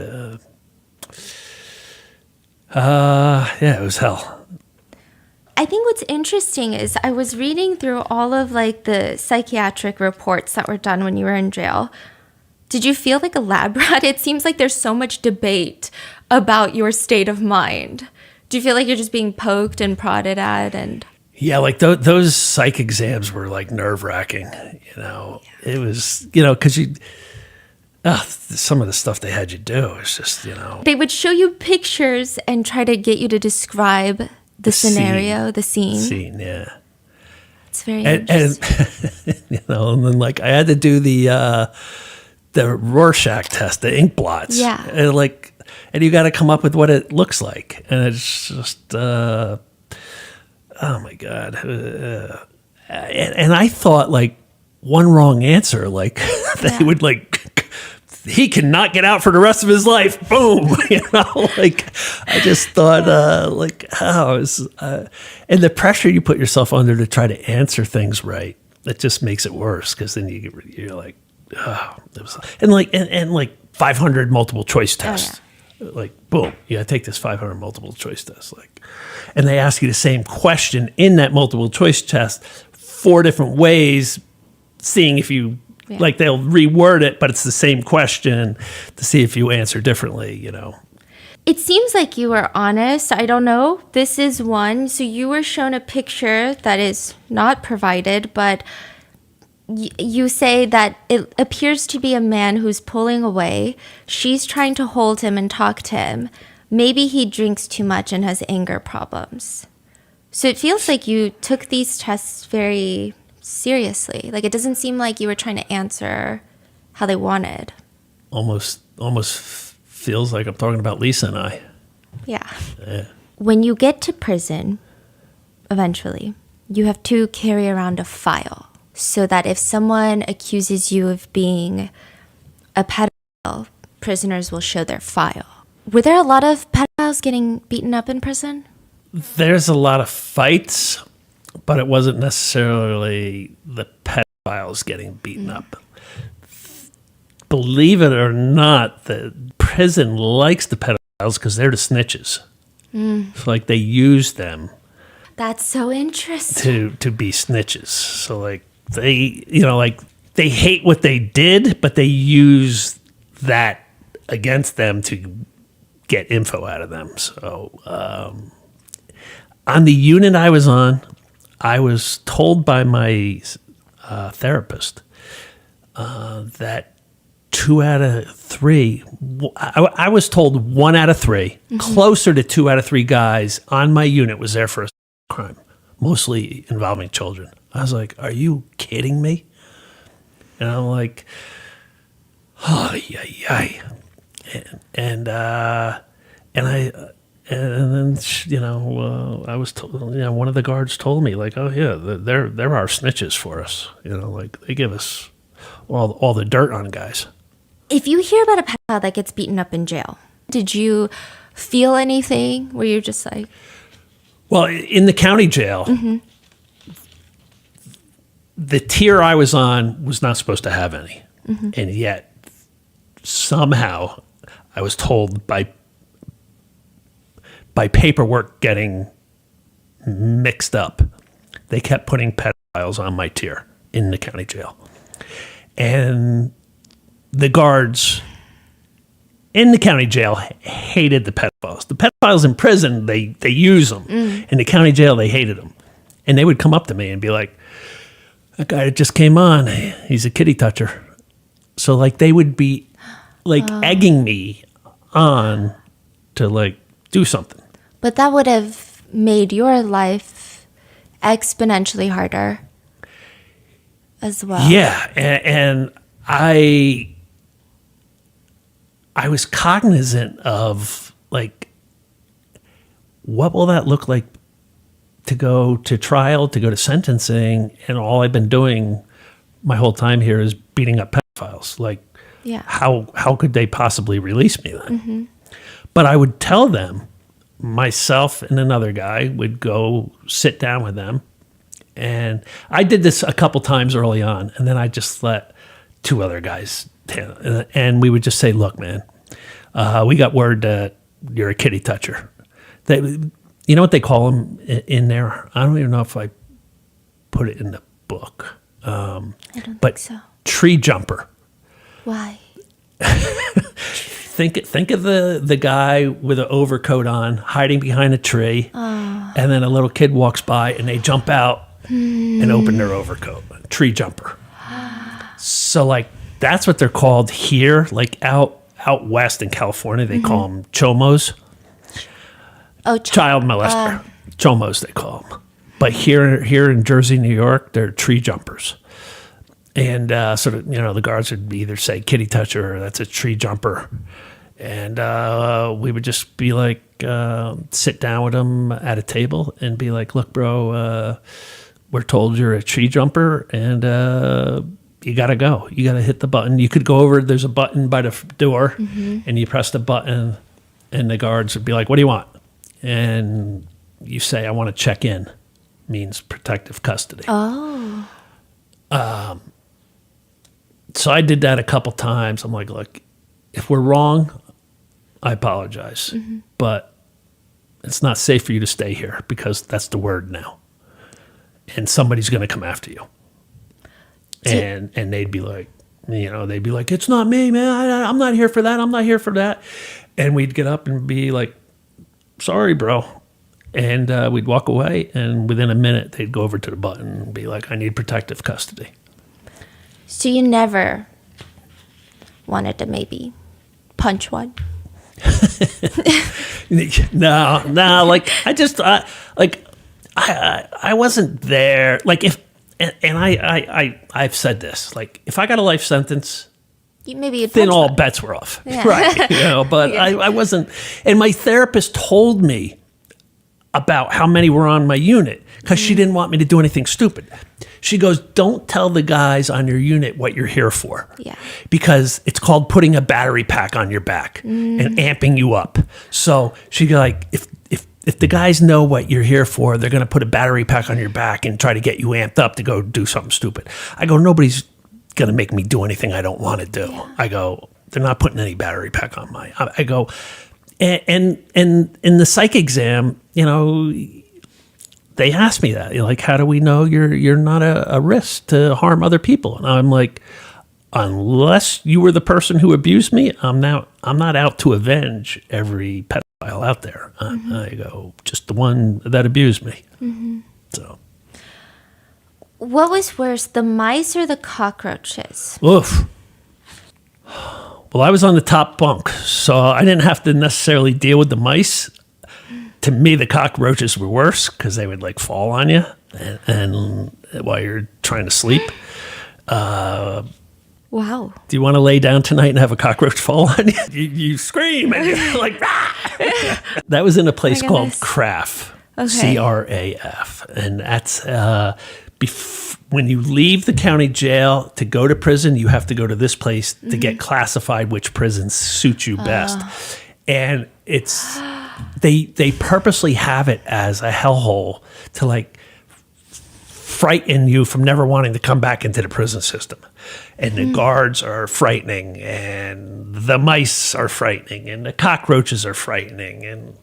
yeah, it was hell. I think what's interesting is I was reading through all of, like, the psychiatric reports that were done when you were in jail. Did you feel like a lab rat? It seems like there's so much debate about your state of mind. Do you feel like you're just being poked and prodded at? And Yeah, like those psych exams were like nerve wracking. It was because some of the stuff they had you do is just They would show you pictures and try to get you to describe the scenario, the scene. Scene, yeah. It's very And interesting. and then like I had to do the Rorschach test, the ink blots. Yeah. And you got to come up with what it looks like, and it's just oh my god. And I thought like one wrong answer, like they would like. He cannot get out for the rest of his life. Boom. Like I just thought, and the pressure you put yourself under to try to answer things right, that just makes it worse. Cause then you're like, oh, and like 500 multiple choice tests. Like, boom, you gotta take this 500 multiple choice test. Like, and they ask you the same question in that multiple choice test 4 different ways, seeing if you, like they'll reword it, but it's the same question to see if you answer differently, It seems like you were honest. I don't know. This is one. So you were shown a picture that is not provided, but you say that it appears to be a man who's pulling away. She's trying to hold him and talk to him. Maybe he drinks too much and has anger problems. So it feels like you took these tests very seriously. Like it doesn't seem like you were trying to answer how they wanted. Almost feels like I'm talking about Lisa and I. Yeah. When you get to prison, eventually, you have to carry around a file so that if someone accuses you of being a pedophile, prisoners will show their file. Were there a lot of pedophiles getting beaten up in prison? There's a lot of fights, but it wasn't necessarily the pedophiles getting beaten up. Believe it or not, the prison likes the pedophiles because they're the snitches. So like they use them. That's so interesting. To be snitches. So like they, they hate what they did, but they use that against them to get info out of them. So on the unit I was on, I was told by my therapist that 2 out of 3, I was told 1 out of 3, closer to 2 out of 3 guys on my unit was there for a crime, mostly involving children. I was like, are you kidding me? And I'm like, oh, yeah. And then I was told, one of the guards told me like, oh yeah, they're our snitches for us. Like they give us all the dirt on guys. If you hear about a pedophile that gets beaten up in jail, did you feel anything? Were you just like? Well, in the county jail, the tier I was on was not supposed to have any, and yet somehow I was told by paperwork getting mixed up, they kept putting pedophiles on my tier in the county jail. And the guards in the county jail hated the pedophiles. The pedophiles in prison, they use them. In the county jail, they hated them. And they would come up to me and be like, that guy that just came on, he's a kitty toucher. So like they would be like egging me on to like do something. But that would have made your life exponentially harder as well. Yeah, and I was cognizant of like, what will that look like to go to trial, to go to sentencing, and all I've been doing my whole time here is beating up pedophiles. Like, how could they possibly release me then? But I would tell them, myself and another guy would go sit down with them. And I did this a couple times early on, and then I just let 2 other guys, and we would just say, look, man, we got word that you're a kitty toucher. You know what they call them in there? I don't even know if I put it in the book. I don't but think so. Tree jumper. Why? think of the guy with an overcoat on, hiding behind a tree, and then a little kid walks by, and they jump out and open their overcoat. Tree jumper. So like that's what they're called here. Like out west in California, they call them chomos. Oh, Child molester. Chomos they call them. But here in Jersey, New York, they're tree jumpers. And sort of, the guards would either say kitty toucher or that's a tree jumper. And we would just be like, sit down with them at a table and be like, look, bro, we're told you're a tree jumper and you got to go. You got to hit the button. You could go over, there's a button by the door and you press the button and the guards would be like, what do you want? And you say, I want to check in. Means protective custody. Oh. So I did that a couple times. I'm like, look, if we're wrong, I apologize. But it's not safe for you to stay here because that's the word now. And somebody's going to come after you. And they'd be like, it's not me, man. I'm not here for that. I'm not here for that. And we'd get up and be like, sorry, bro. And we'd walk away. And within a minute, they'd go over to the button and be like, I need protective custody. So you never wanted to maybe punch one? No. Like I wasn't there. Like I've said this. Like if I got a life sentence, then all bets were off. Yeah. Right. But yeah. I wasn't. And my therapist told me about how many were on my unit because she didn't want me to do anything stupid. She goes, don't tell the guys on your unit what you're here for. Yeah. Because it's called putting a battery pack on your back and amping you up. So she go like, if the guys know what you're here for, they're going to put a battery pack on your back and try to get you amped up to go do something stupid. I go, nobody's going to make me do anything I don't want to do. Yeah. I go, they're not putting any battery pack on I go, and in the psych exam, they asked me that, like, how do we know you're not a risk to harm other people? And I'm like, unless you were the person who abused me, I'm not out to avenge every pedophile out there. I go, just the one that abused me. So, what was worse, the mice or the cockroaches? Oof. Well, I was on the top bunk, so I didn't have to necessarily deal with the mice. To me, the cockroaches were worse because they would like fall on you and while you're trying to sleep. Wow. Do you want to lay down tonight and have a cockroach fall on you? You scream and you're like, ah! That was in a place called CRAF, CRAF. And that's when you leave the county jail to go to prison, you have to go to this place to get classified which prisons suit you best. And it's... They purposely have it as a hellhole to like frighten you from never wanting to come back into the prison system. And the guards are frightening and the mice are frightening and the cockroaches are frightening and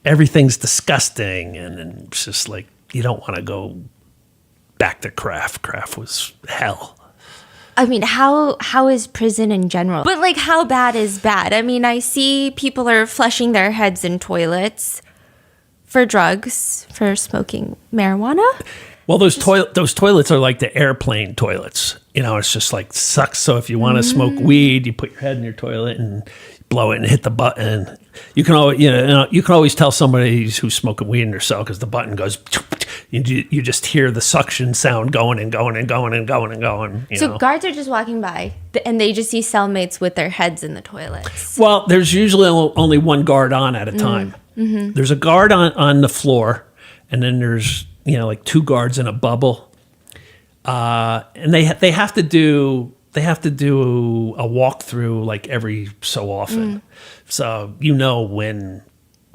everything's disgusting. And it's just like, you don't want to go back to CRAF. CRAF was hell. I mean, how is prison in general? But like, how bad is bad? I mean, I see people are flushing their heads in toilets for drugs, for smoking marijuana. Well, those toilets are like the airplane toilets. It's just like sucks. So if you want to smoke weed, you put your head in your toilet and blow it and hit the button. You can always tell somebody who's smoking weed in their cell because the button goes. You just hear the suction sound going and going and going and going and going. So guards are just walking by and they just see cellmates with their heads in the toilets. Well, there's usually only one guard on at a time. There's a guard on the floor, and then there's like two guards in a bubble, and they have to do a walkthrough like every so often. So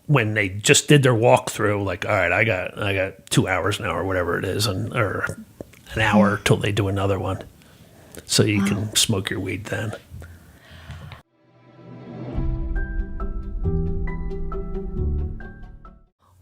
when they just did their walkthrough, like, all right, I got 2 hours now or whatever it is, or an hour till they do another one, so you can smoke your weed then.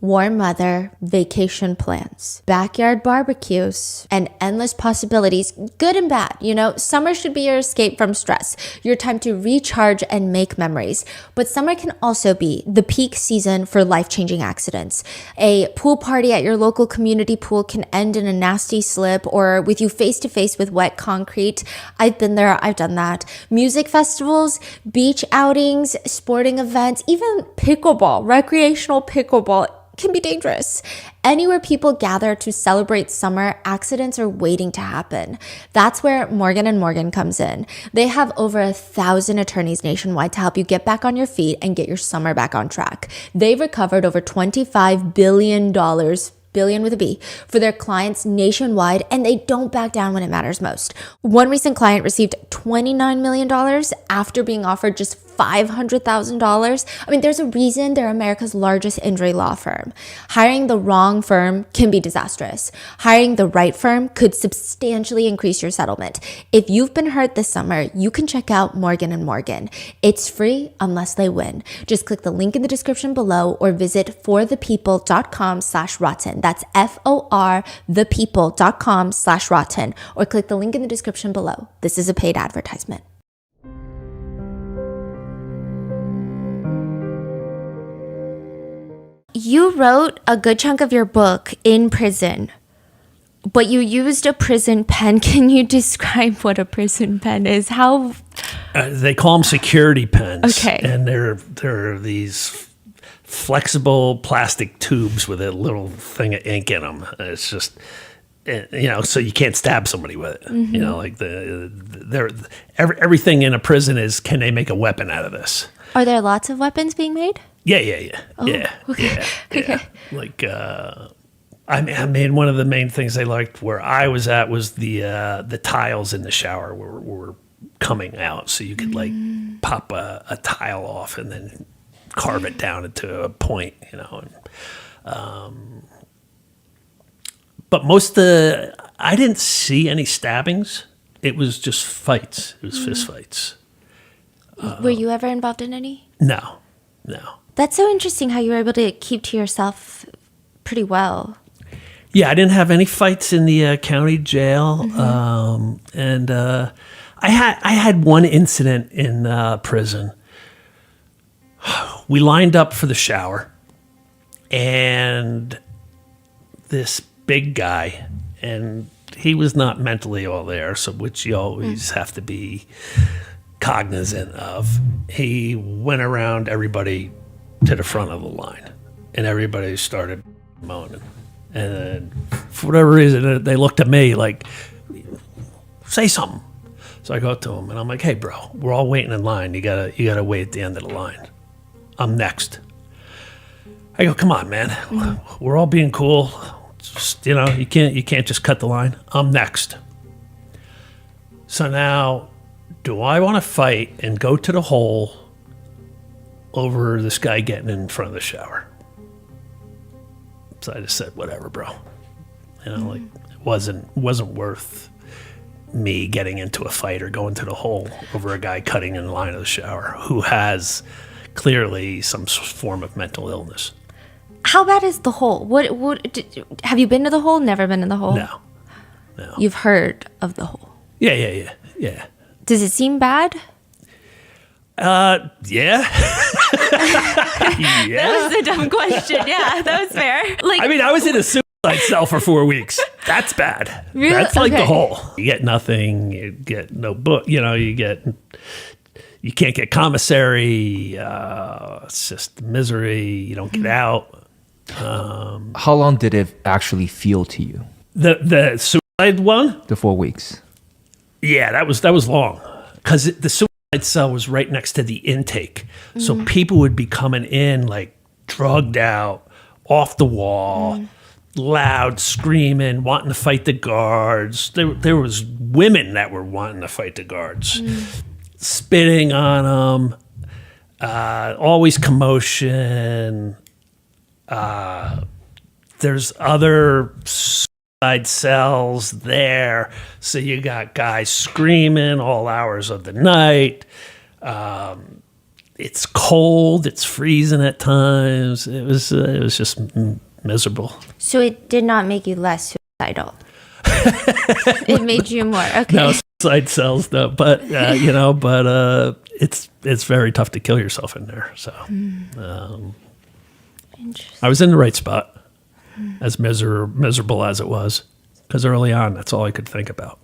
warm weather, vacation plans, backyard barbecues, and endless possibilities, good and bad. You know, summer should be your escape from stress, your time to recharge and make memories. But summer can also be the peak season for life-changing accidents. A pool party at your local community pool can end in a nasty slip or with you face to face with wet concrete. I've been there, I've done that. Music festivals, beach outings, sporting events, even pickleball, recreational pickleball can be dangerous. Anywhere people gather to celebrate summer, accidents are waiting to happen. That's where Morgan & Morgan comes in. They have over 1,000 attorneys nationwide to help you get back on your feet and get your summer back on track. They've recovered over $25 billion, billion with a B, for their clients nationwide, and they don't back down when it matters most. One recent client received $29 million after being offered just $500,000. I mean, there's a reason they're America's largest injury law firm. Hiring the wrong firm can be disastrous. Hiring the right firm could substantially increase your settlement. If you've been hurt this summer, you can check out Morgan & Morgan. It's free unless they win. Just click the link in the description below or visit forthepeople.com/rotten. That's forthepeople.com/rotten, or click the link in the description below. This is a paid advertisement. You wrote a good chunk of your book in prison, but you used a prison pen. Can you describe what a prison pen is? How? They call them security pens. Okay. And they're these flexible plastic tubes with a little thing of ink in them. It's just, so you can't stab somebody with it. Mm-hmm. Like everything in a prison is, can they make a weapon out of this? Are there lots of weapons being made? Yeah. Oh, Yeah. okay. Yeah. Like, I mean, one of the main things they liked where I was at was the tiles in the shower were coming out, so you could like pop a tile off and then carve it down into a point, but I didn't see any stabbings. It was just fights. It was fist fights. Were you ever involved in any? No. That's so interesting how you were able to keep to yourself pretty well. Yeah, I didn't have any fights in the county jail, and I had one incident in prison. We lined up for the shower, and this big guy, and he was not mentally all there, so which you always have to be cognizant of. He went around everybody to the front of the line, and everybody started moaning. And for whatever reason, they looked at me like, say something. So I go to him, and I'm like, hey, bro, we're all waiting in line. You gotta wait at the end of the line. I'm next. I go, come on, man. We're all being cool. Just, you can't just cut the line. I'm next. So now, do I want to fight and go to the hole over this guy getting in front of the shower? So I just said, whatever, bro. Like it wasn't worth me getting into a fight or going to the hole over a guy cutting in line of the shower who has clearly some form of mental illness. How bad is the hole? Have you been to the hole? Never been in the hole? No. You've heard of the hole? Yeah. Does it seem bad? Yeah. Yeah. That was a dumb question. Yeah, that was fair. Like, I mean, I was in a suicide cell for 4 weeks. That's bad. Really? That's like the Okay. hole. You get nothing. You get no book. You can't get commissary. It's just misery. You don't get out. How long did it actually feel to you? The suicide one? The 4 weeks. Yeah, that was long because the suicide cell was right next to the intake. So people would be coming in like drugged out, off the wall, loud, screaming, wanting to fight the guards. There was women that were wanting to fight the guards, spitting on them, always commotion. There's other suicide cells there, so you got guys screaming all hours of the night. it's cold, it's freezing at times. It was just miserable. So it did not make you less suicidal. It made you more. Okay. No, suicide cells, no, but it's very tough to kill yourself in there. So I was in the right spot, as miserable as it was, because early on, that's all I could think about.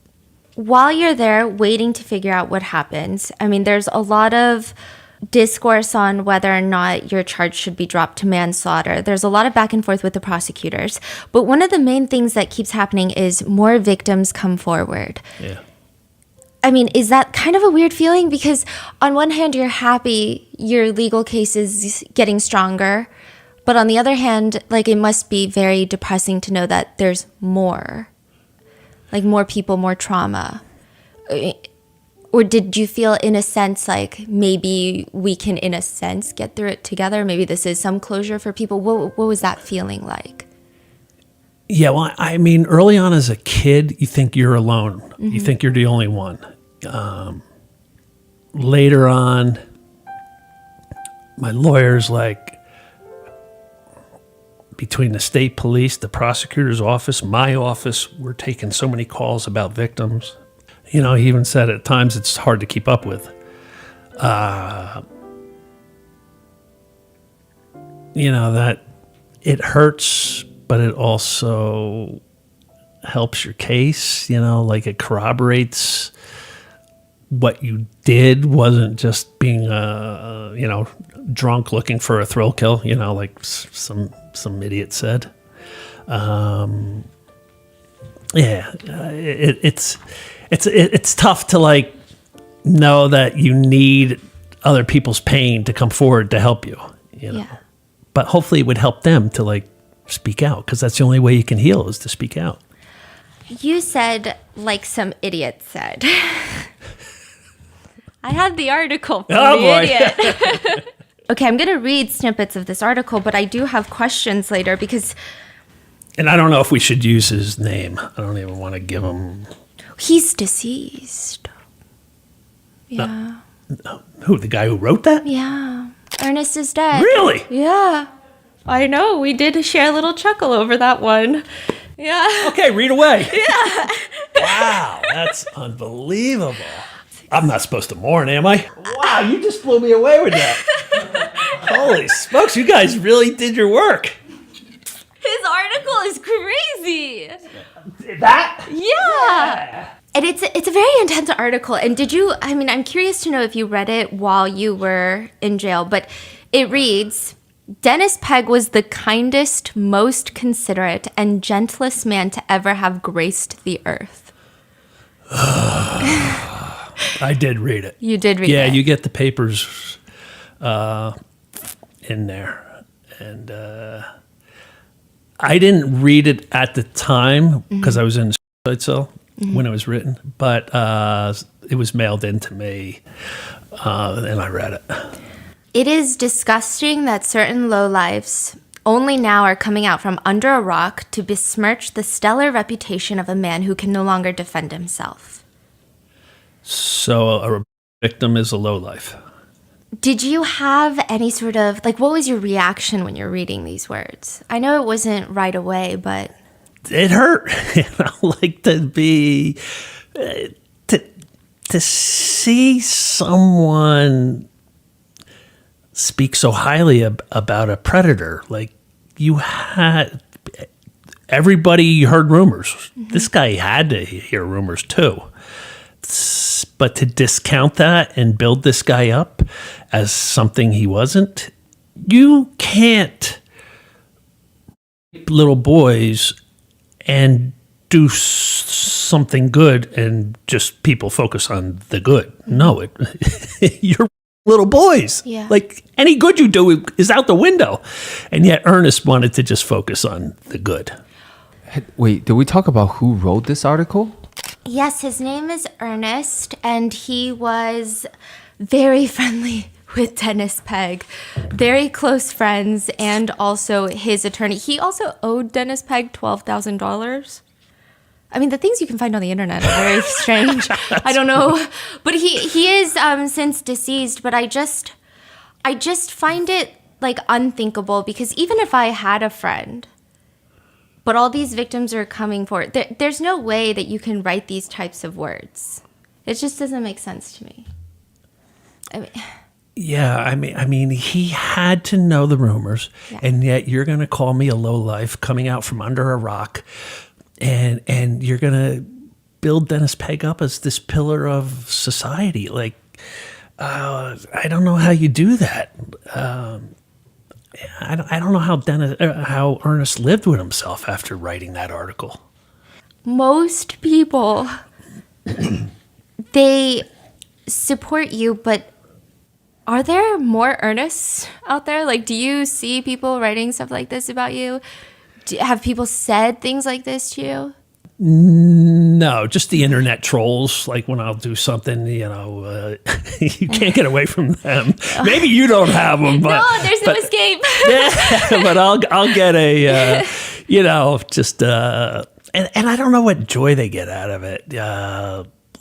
While you're there waiting to figure out what happens, I mean, there's a lot of discourse on whether or not your charge should be dropped to manslaughter. There's a lot of back and forth with the prosecutors. But one of the main things that keeps happening is more victims come forward. Yeah. I mean, is that kind of a weird feeling? Because on one hand, you're happy your legal case is getting stronger. But on the other hand, like, it must be very depressing to know that there's more. Like, more people, more trauma. Or did you feel, in a sense, like maybe we can, in a sense, get through it together? Maybe this is some closure for people. What was that feeling like? Yeah, well, I mean, early on as a kid, you think you're alone. Mm-hmm. You think you're the only one. Later on, my lawyer's like, between the state police, the prosecutor's office, my office, we're taking so many calls about victims. You know, he even said at times it's hard to keep up with. That it hurts, but it also helps your case. Like it corroborates what you did wasn't just being, drunk looking for a thrill kill, like some idiot said. It's tough to like know that you need other people's pain to come forward to help you, Yeah. But hopefully it would help them to like speak out, because that's the only way you can heal is to speak out. You said, like some idiot said. I had the article from the idiot. Okay, I'm going to read snippets of this article, but I do have questions later because... And I don't know if we should use his name. I don't even want to give him... He's deceased. Yeah. Who, the guy who wrote that? Yeah. Ernest is dead. Really? Yeah. I know. We did share a little chuckle over that one. Yeah. Okay, read away. Yeah. Wow, that's unbelievable. I'm not supposed to mourn, am I? Wow, you just blew me away with that. Holy smokes, you guys really did your work. His article is crazy. That? Yeah. And it's a very intense article. And I'm curious to know if you read it while you were in jail, but it reads, Dennis Pegg was the kindest, most considerate, and gentlest man to ever have graced the earth. I did read it. You did read it? Yeah, you get the papers in there. And I didn't read it at the time because I was in suicide cell when it was written, but it was mailed in to me, and I read it. It is disgusting that certain lowlifes only now are coming out from under a rock to besmirch the stellar reputation of a man who can no longer defend himself. So a victim is a lowlife. Did you have any sort of, like, what was your reaction when you're reading these words? I know it wasn't right away, but... It hurt. Like to be... To see someone speak so highly about a predator. Like, you had... Everybody heard rumors. This guy had to hear rumors, too. But to discount that and build this guy up as something he wasn't, you can't little boys and do something good and just people focus on the good. No, you're little boys. Yeah. Like any good you do is out the window. And yet Ernest wanted to just focus on the good. Wait, did we talk about who wrote this article? Yes, his name is Ernest, and he was very friendly with Dennis Pegg. Very close friends, and also his attorney. He also owed Dennis Pegg $12,000. I mean, the things you can find on the internet are very strange. I don't know. But he is since deceased, but I just find it like unthinkable, because even if I had a friend, but all these victims are coming forward, there's no way that you can write these types of words. It just doesn't make sense to me. I mean, Yeah, I mean, he had to know the rumors, and yet you're going to call me a lowlife coming out from under a rock, and you're going to build Dennis Peg up as this pillar of society. Like, I don't know how you do that. I don't know how Ernest lived with himself after writing that article. most people, they support you, but are there more Ernests out there? Like, do you see people writing stuff like this about you? Have people said things like this to you? No, just the internet trolls. Like when I'll do something, you can't get away from them. Maybe you don't have them, but No, there's no escape. yeah, but I'll get a, and I don't know what joy they get out of it.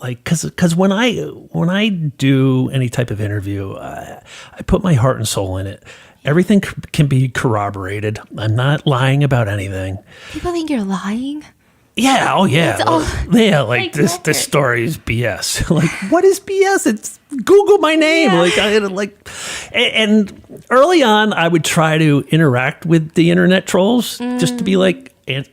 Like, cause when I do any type of interview, I put my heart and soul in it. Everything can be corroborated. I'm not lying about anything. People think you're lying. Yeah. Oh, yeah. Yeah. Like never. this story is BS. Like, what is BS? It's Google my name. Yeah. And early on, I would try to interact with the internet trolls just to be and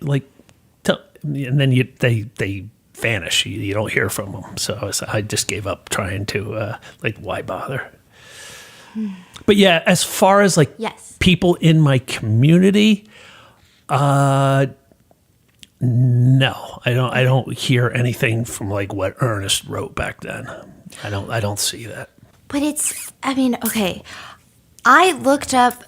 then they vanish. You don't hear from them. So I just gave up trying to why bother? But yeah, as far as Yes. people in my community, no, I don't hear anything from what Ernest wrote back then. I don't see that. But okay. I looked up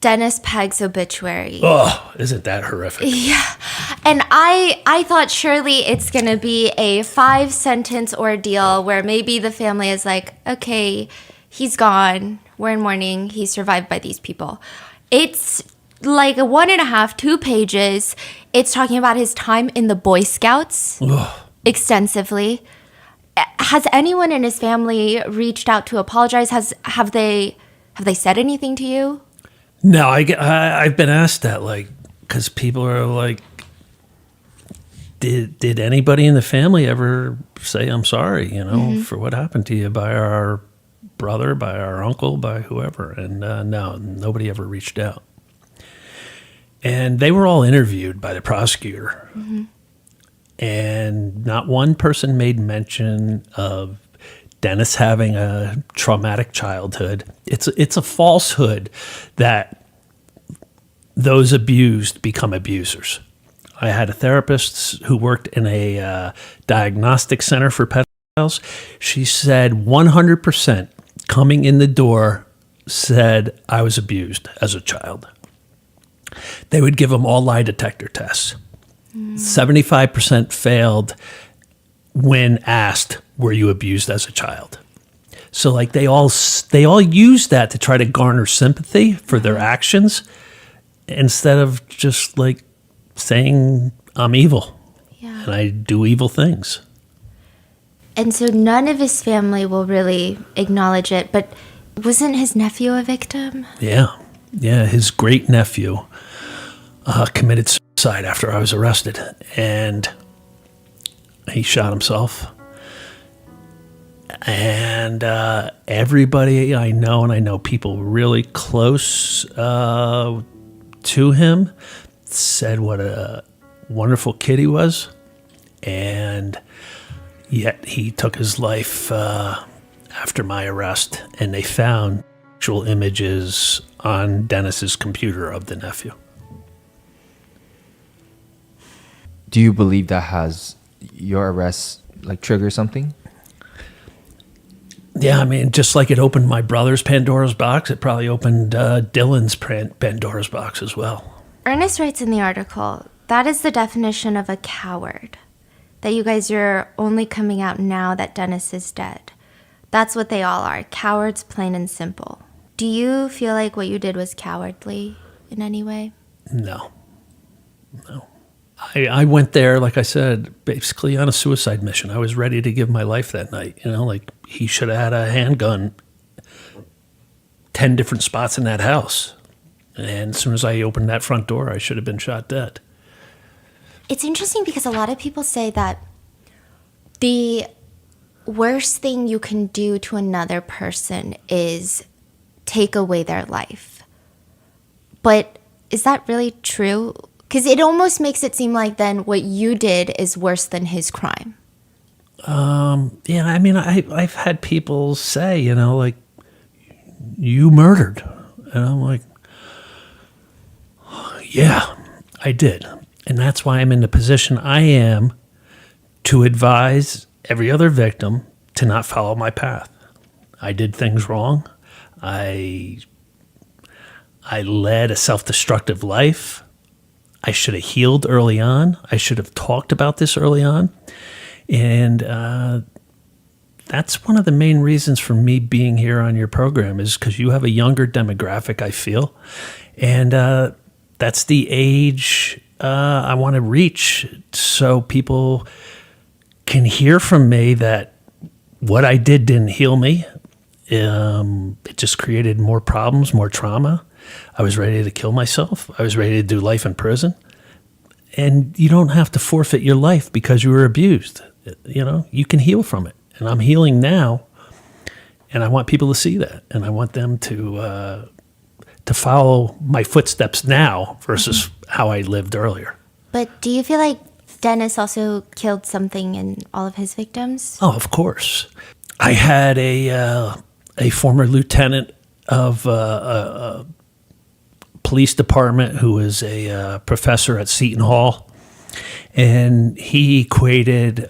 Dennis Peg's obituary. Oh, isn't that horrific? Yeah. And I thought surely it's going to be a 5-sentence ordeal where maybe the family is like, okay, he's gone. We're in mourning. He's survived by these people. It's like a 1.5, 2 pages. It's talking about his time in the Boy Scouts extensively. Has anyone in his family reached out to apologize? Have they said anything to you? No, I've been asked that, because people are like, did anybody in the family ever say I'm sorry, for what happened to you by our brother, by our uncle, by whoever? And no, nobody ever reached out. And they were all interviewed by the prosecutor. Mm-hmm. And not one person made mention of Dennis having a traumatic childhood. It's a falsehood that those abused become abusers. I had a therapist who worked in a diagnostic center for pedophiles. She said 100% coming in the door said I was abused as a child. They would give them all lie detector tests. 75% failed when asked, were you abused as a child? So they all use that to try to garner sympathy for their actions instead of just saying I'm evil and I do evil things. And so none of his family will really acknowledge it, but wasn't his nephew a victim? Yeah, his great nephew committed suicide after I was arrested, and he shot himself. And everybody I know, and I know people really close to him, said what a wonderful kid he was, and yet he took his life after my arrest, and they found actual images on Dennis's computer of the nephew. Do you believe that has your arrest trigger something? Yeah, I mean, just like it opened my brother's Pandora's box, it probably opened Dylan's Pandora's box as well. Ernest writes in the article, that is the definition of a coward. That you guys are only coming out now that Dennis is dead. That's what they all are, cowards, plain and simple. Do you feel like what you did was cowardly in any way? No. I went there, like I said, basically on a suicide mission. I was ready to give my life that night. He should have had a handgun 10 different spots in that house. And as soon as I opened that front door, I should have been shot dead. It's interesting because a lot of people say that the worst thing you can do to another person is take away their life. But is that really true? Because it almost makes it seem like then what you did is worse than his crime. Yeah, I mean, I've had people say, you know, like, you murdered. And I'm like, yeah, I did. And that's why I'm in the position I am to advise every other victim to not follow my path. I did things wrong. I led a self-destructive life. I should have healed early on. I should have talked about this early on. And that's one of the main reasons for me being here on your program is because you have a younger demographic, I feel. And that's the age I want to reach so people can hear from me that what I did didn't heal me. It just created more problems, more trauma. I was ready to kill myself. I was ready to do life in prison. And you don't have to forfeit your life because you were abused. You know, you can heal from it. And I'm healing now. And I want people to see that. And I want them to follow my footsteps now versus how I lived earlier. But do you feel like Dennis also killed something in all of his victims? Oh, of course. I had a former lieutenant of a police department who was a professor at Seton Hall, and he equated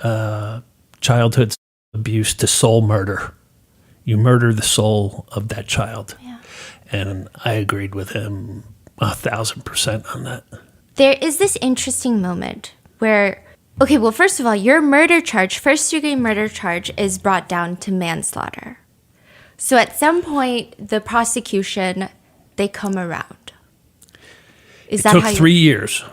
childhood abuse to soul murder. You murder the soul of that child. Yeah. And I agreed with him 1,000% on that. There is this interesting moment where, okay, well, first of all, your murder charge, first-degree murder charge, is brought down to manslaughter. So at some point, the prosecution, they come around. Is that It how took 3 years.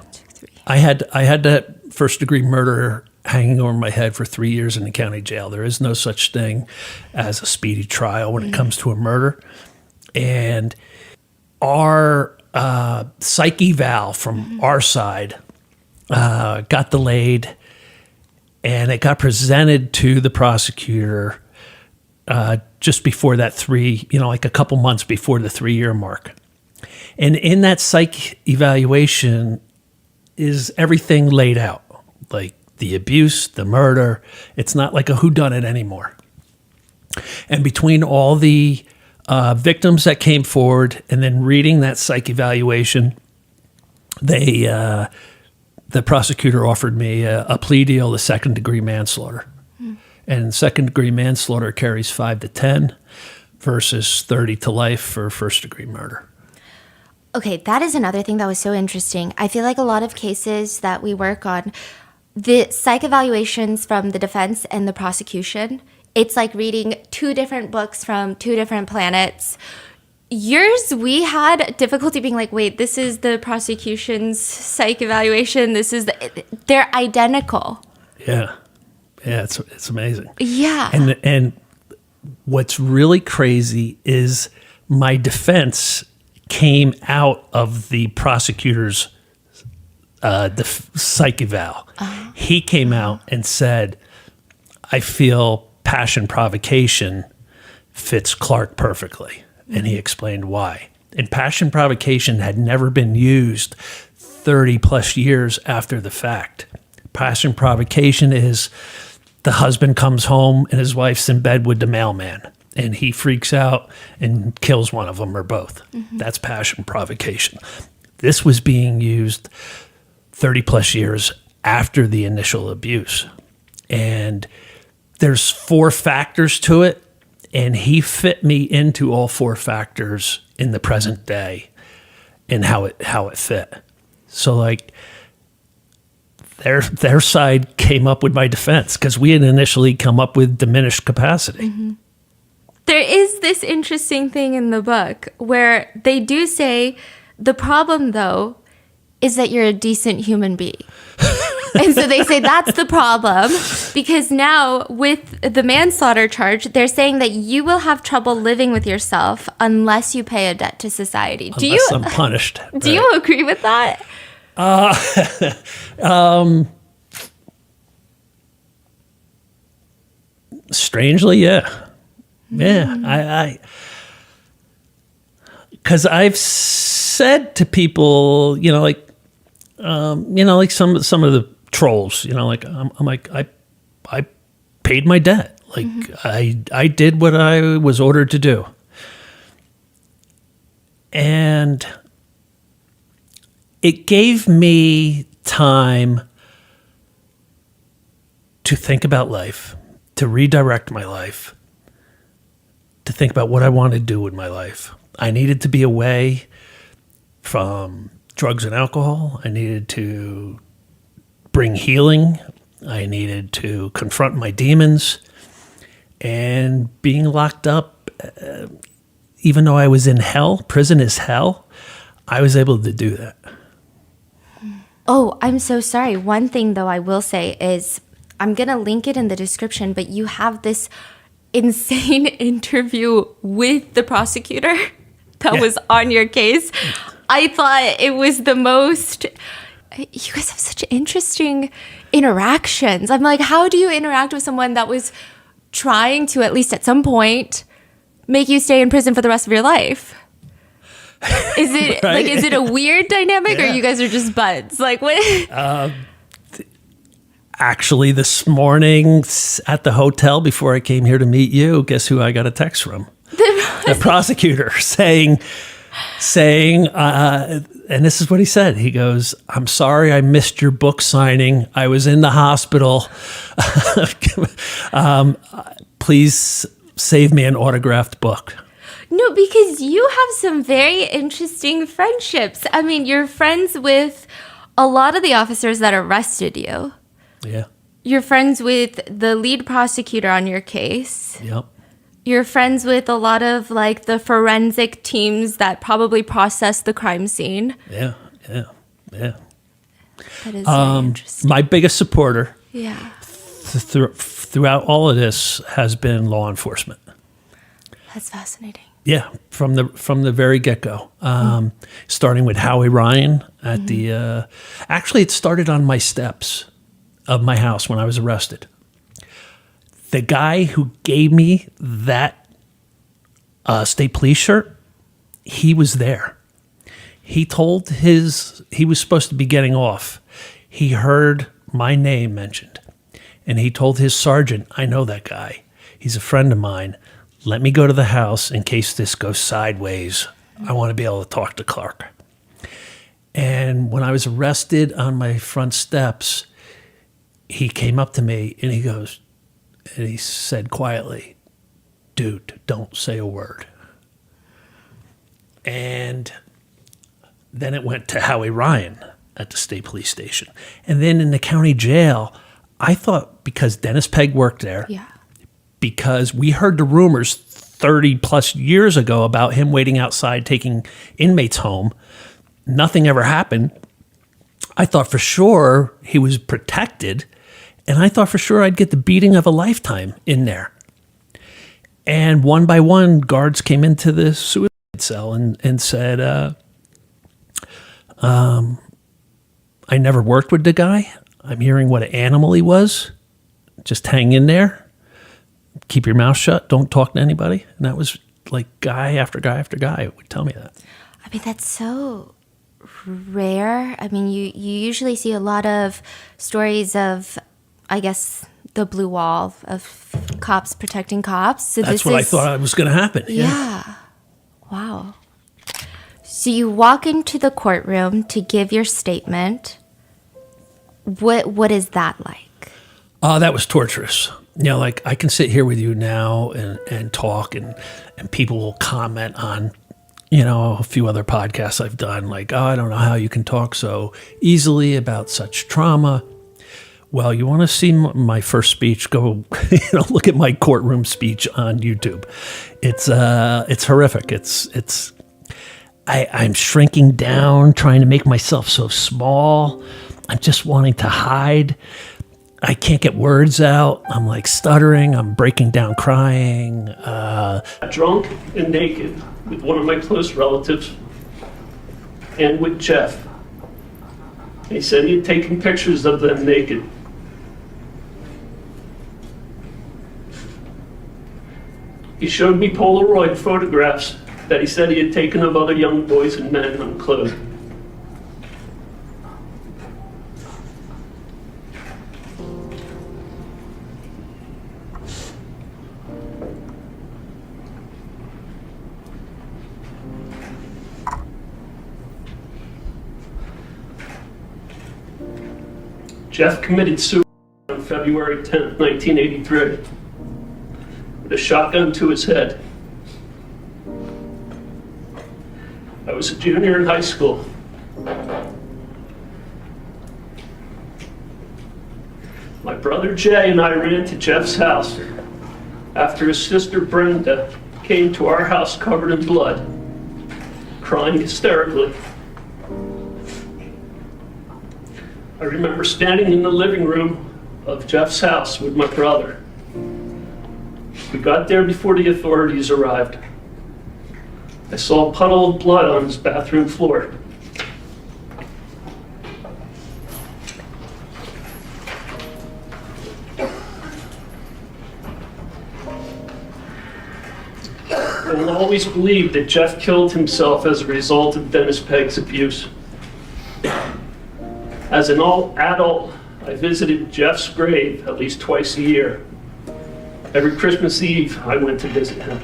I had that first-degree murder hanging over my head for 3 years in the county jail. There is no such thing as a speedy trial when it comes to a murder. And our psych eval from our side got delayed, and it got presented to the prosecutor just before that like a couple months before the 3-year mark. And in that psych evaluation is everything laid out, like the abuse, the murder. It's not like a whodunit anymore. And between all the victims that came forward and then reading that psych evaluation, the prosecutor offered me a plea deal to second-degree manslaughter. And second-degree manslaughter carries 5 to 10 versus 30 to life for first-degree murder. Okay, that is another thing that was so interesting. I feel like a lot of cases that we work on, the psych evaluations from the defense and the prosecution, it's like reading 2 different books from 2 different planets. Yours, we had difficulty being like, wait, this is the prosecution's psych evaluation. They're identical. Yeah, it's amazing. Yeah. And what's really crazy is my defense came out of the prosecutor's psych eval. He came out and said, I feel passion provocation fits Clark perfectly. And he explained why. And passion provocation had never been used 30 plus years after the fact. Passion provocation is the husband comes home and his wife's in bed with the mailman, and he freaks out and kills one of them or both. That's passion provocation. This was being used 30 plus years after the initial abuse. And there's 4 factors to it, and he fit me into all 4 factors in the present day and how it fit. So like their side came up with my defense because we had initially come up with diminished capacity. There is this interesting thing in the book where they do say the problem, though, is that you're a decent human being. And so they say that's the problem, because now with the manslaughter charge, they're saying that you will have trouble living with yourself unless you pay a debt to society. Unless I'm punished. Do you agree with that? Strangely, yeah. Yeah, because I've said to people, like some of the trolls, like I'm like I paid my debt, like I did what I was ordered to do, and it gave me time to think about life, to redirect my life, to think about what I want to do with my life. I needed to be away from drugs and alcohol. I needed to bring healing. I needed to confront my demons. And being locked up, even though I was in hell, prison is hell, I was able to do that. Oh, I'm so sorry. One thing, though, I will say is I'm going to link it in the description, but you have this insane interview with the prosecutor that was on your case. I thought it was the most... You guys have such interesting interactions. I'm like, how do you interact with someone that was trying to, at least at some point, make you stay in prison for the rest of your life? Is it right? is it a weird dynamic, or you guys are just buds? Like, what? Actually, this morning at the hotel before I came here to meet you, guess who I got a text from? The prosecutor saying, and this is what he said. He goes, "I'm sorry I missed your book signing. I was in the hospital. Please save me an autographed book." No, because you have some very interesting friendships. I mean, you're friends with a lot of the officers that arrested you. Yeah. You're friends with the lead prosecutor on your case. Yep. You're friends with a lot of like the forensic teams that probably processed the crime scene. Yeah. That is very interesting. My biggest supporter Yeah. throughout all of this has been law enforcement. That's fascinating. Yeah, from the very get-go. Starting with Howie Ryan at the... actually, it started on my steps of my house when I was arrested. The guy who gave me that state police shirt, he was there. He was supposed to be getting off. He heard my name mentioned, and he told his sergeant, "I know that guy. He's a friend of mine. Let me go to the house in case this goes sideways. I want to be able to talk to Clark." And when I was arrested on my front steps, he came up to me and he said quietly, "Dude, don't say a word." And then it went to Howie Ryan at the state police station. And then in the county jail, I thought because Dennis Pegg worked there, Yeah. because we heard the rumors 30 plus years ago about him waiting outside taking inmates home. Nothing ever happened. I thought for sure he was protected, and I thought for sure I'd get the beating of a lifetime in there. And one by one, guards came into the suicide cell and said, "I never worked with the guy. I'm hearing what an animal he was. Just hang in there. Keep your mouth shut. Don't talk to anybody." And that was like guy after guy after guy would tell me that. I mean, that's so rare. I mean, you usually see a lot of stories of, I guess, the blue wall of cops protecting cops. So That's what I thought was going to happen. Yeah. Wow. So you walk into the courtroom to give your statement. What is that like? That was torturous. Like I can sit here with you now and talk and people will comment on, a few other podcasts I've done, like, "Oh, I don't know how you can talk so easily about such trauma." Well, you want to see my first speech, go, look at my courtroom speech on YouTube. It's horrific. I'm shrinking down, trying to make myself so small. I'm just wanting to hide. I can't get words out. I'm like stuttering. I'm breaking down crying. Drunk and naked with one of my close relatives and with Jeff. He said he had taken pictures of them naked. He showed me Polaroid photographs that he said he had taken of other young boys and men unclothed. Jeff committed suicide on February 10th, 1983, with a shotgun to his head. I was a junior in high school. My brother Jay and I ran to Jeff's house after his sister Brenda came to our house covered in blood, crying hysterically. I remember standing in the living room of Jeff's house with my brother. We got there before the authorities arrived. I saw a puddle of blood on his bathroom floor. I will always believe that Jeff killed himself as a result of Dennis Pegg's abuse. As an adult, I visited Jeff's grave at least twice a year. Every Christmas Eve, I went to visit him.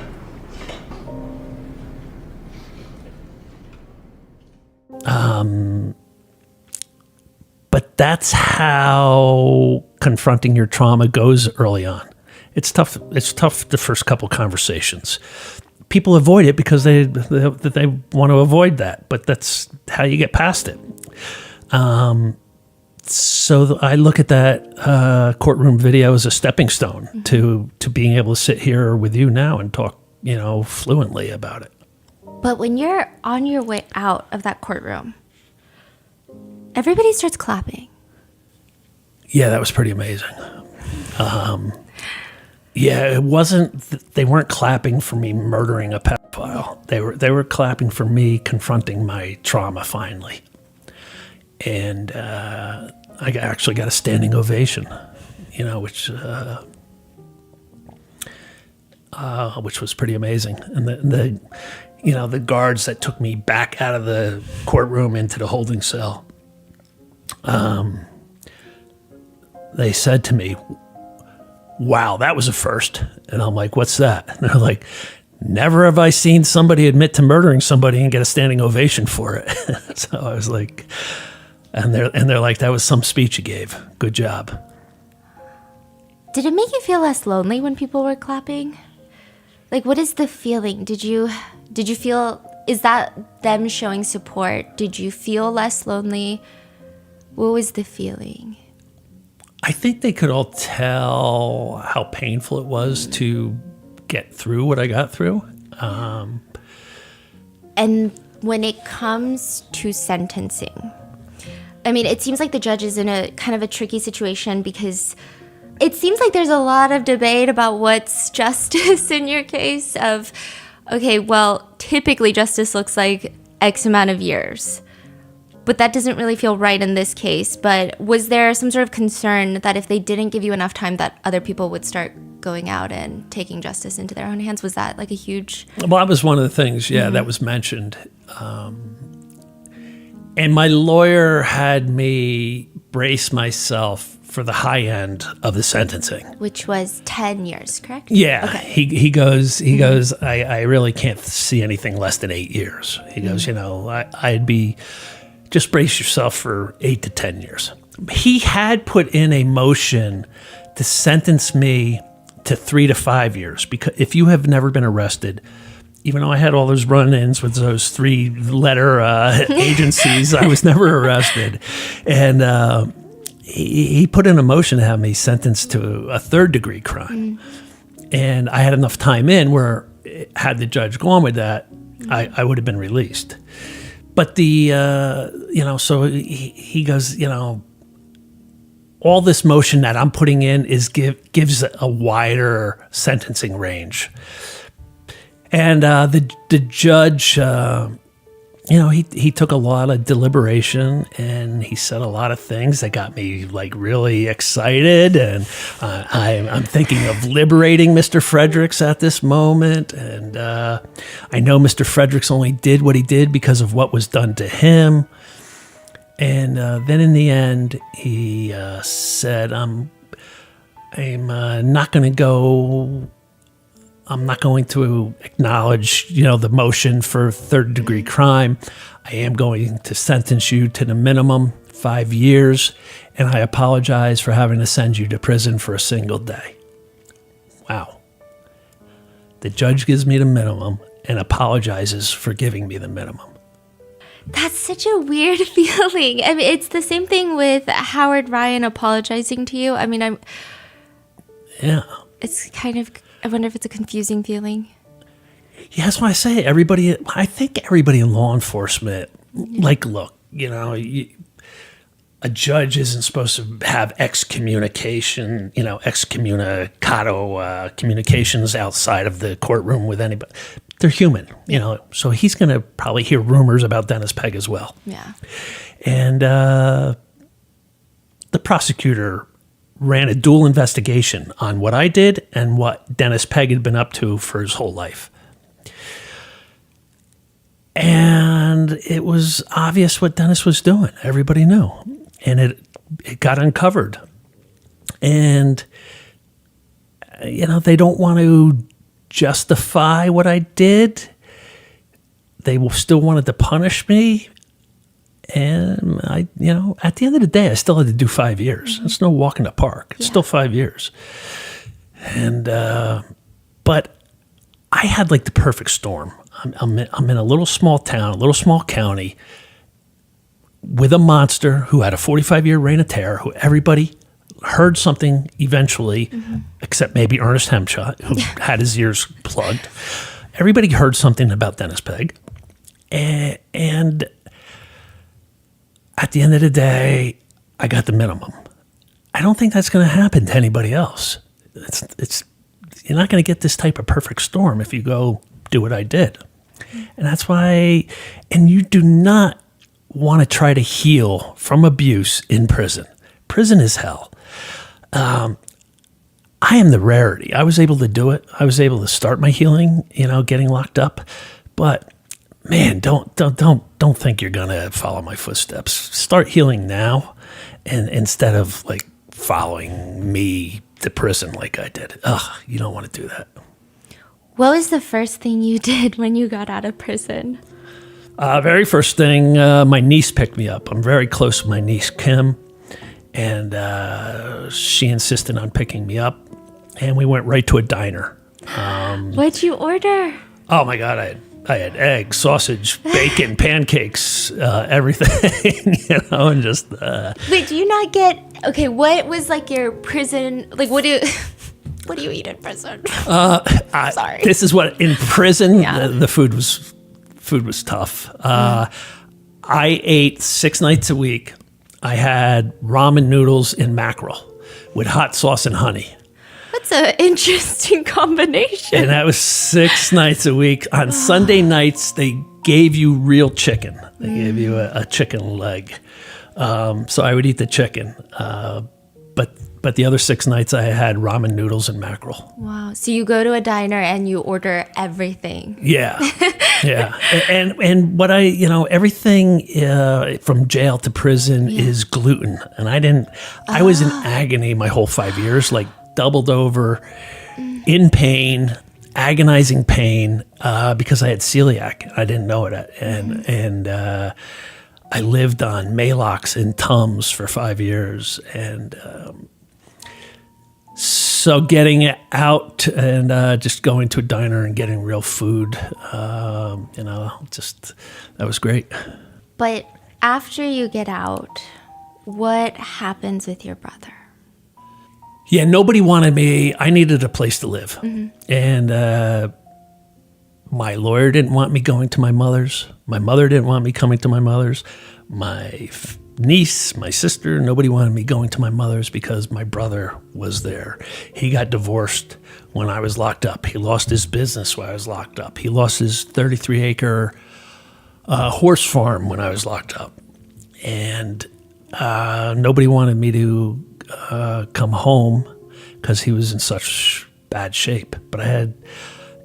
But that's how confronting your trauma goes early on. It's tough. It's tough the first couple conversations. People avoid it because they want to avoid that, but that's how you get past it. So I look at that courtroom video as a stepping stone to being able to sit here with you now and talk, fluently about it. But when you're on your way out of that courtroom, everybody starts clapping. Yeah, that was pretty amazing. Yeah, it wasn't. They weren't clapping for me murdering a pedophile. They were clapping for me confronting my trauma finally, and I actually got a standing ovation, which was pretty amazing. And the guards that took me back out of the courtroom into the holding cell, they said to me, "Wow, that was a first." And I'm like, "What's that?" And they're like, "Never have I seen somebody admit to murdering somebody and get a standing ovation for it." So I was like, and they're like, "That was some speech you gave. Good job." Did it make you feel less lonely when people were clapping? Like, what is the feeling? Did you feel, is that them showing support? Did you feel less lonely? What was the feeling? I think they could all tell how painful it was to get through what I got through. And when it comes to sentencing, I mean, it seems like the judge is in a kind of a tricky situation because it seems like there's a lot of debate about what's justice in your case of, okay, well, typically justice looks like X amount of years. But that doesn't really feel right in this case. But was there some sort of concern that if they didn't give you enough time that other people would start going out and taking justice into their own hands? Was that like a huge... Well, that was one of the things, that was mentioned. And my lawyer had me brace myself for the high end of the sentencing. Which was 10 years, correct? Yeah. Okay. He goes, I really can't see anything less than 8 years. He goes, I'd be... Just brace yourself for 8 to 10 years. He had put in a motion to sentence me to 3 to 5 years because if you have never been arrested, even though I had all those run-ins with those 3-letter agencies, I was never arrested. And he put in a motion to have me sentenced to a 3rd-degree crime. And I had enough time in where, had the judge gone with that, I would have been released. But so he goes, all this motion that I'm putting in gives a wider sentencing range. And the judge, he took a lot of deliberation, and he said a lot of things that got me like really excited. And I'm thinking of liberating Mr. Fredericks at this moment. And I know Mr. Fredericks only did what he did because of what was done to him. And then in the end, he said, I'm not going to go. I'm not going to acknowledge, the motion for third-degree crime. I am going to sentence you to the minimum, 5 years, and I apologize for having to send you to prison for a single day. Wow. The judge gives me the minimum and apologizes for giving me the minimum. That's such a weird feeling. I mean, it's the same thing with Howard Ryan apologizing to you. I mean, Yeah. It's kind of... I wonder if it's a confusing feeling. Yeah, that's why I say I think everybody in law enforcement, look, a judge isn't supposed to have excommunicado communications outside of the courtroom with anybody. They're human, so he's going to probably hear rumors about Dennis Pegg as well. Yeah. And the prosecutor ran a dual investigation on what I did and what Dennis Pegg had been up to for his whole life. And it was obvious what Dennis was doing. Everybody knew. And it got uncovered. And, they don't want to justify what I did. They still wanted to punish me. And I, at the end of the day, I still had to do 5 years. Mm-hmm. It's no walk in the park. It's still 5 years. And, but I had like the perfect storm. I'm in a little small town, a little small county with a monster who had a 45-year reign of terror, who everybody heard something eventually, except maybe Ernest Hemshot, who had his ears plugged. Everybody heard something about Dennis Pegg. And at the end of the day, I got the minimum. I don't think that's going to happen to anybody else. You're not going to get this type of perfect storm if you go do what I did. And that's why, and you do not want to try to heal from abuse in prison. Prison is hell. I am the rarity. I was able to do it. I was able to start my healing, getting locked up. But man, don't think you're gonna follow my footsteps. Start healing now, and instead of like following me to prison like I did. You don't want to do that. What was the first thing you did when you got out of prison? Very first thing, my niece picked me up. I'm very close with my niece Kim, and she insisted on picking me up, and we went right to a diner. What'd you order? Oh my God, I had eggs, sausage, bacon, pancakes, everything, and just... Wait, do you not get... Okay, what was like your prison... Like, what do you eat in prison? Sorry. This is what... In prison, the food was tough. I ate 6 nights a week. I had ramen noodles and mackerel with hot sauce and honey. That's an interesting combination. And that was 6 nights a week. On Sunday nights, they gave you real chicken. They gave you a chicken leg. So I would eat the chicken. But the other 6 nights, I had ramen noodles and mackerel. Wow. So you go to a diner and you order everything. Yeah. Yeah. And what everything from jail to prison is gluten. And I was in agony my whole 5 years, like doubled over, in pain, agonizing pain, because I had celiac. I didn't know it. And I lived on Maalox and Tums for 5 years. And so getting out and just going to a diner and getting real food, that was great. But after you get out, what happens with your brother? Yeah, nobody wanted me. I needed a place to live. And My lawyer didn't want me going to my mother's. My mother didn't want me coming to my mother's. My niece, my sister, nobody wanted me going to my mother's because my brother was there. He got divorced when I was locked up. He lost his business while I was locked up. He lost his 33-acre horse farm when I was locked up. And nobody wanted me to come home because he was in such bad shape. But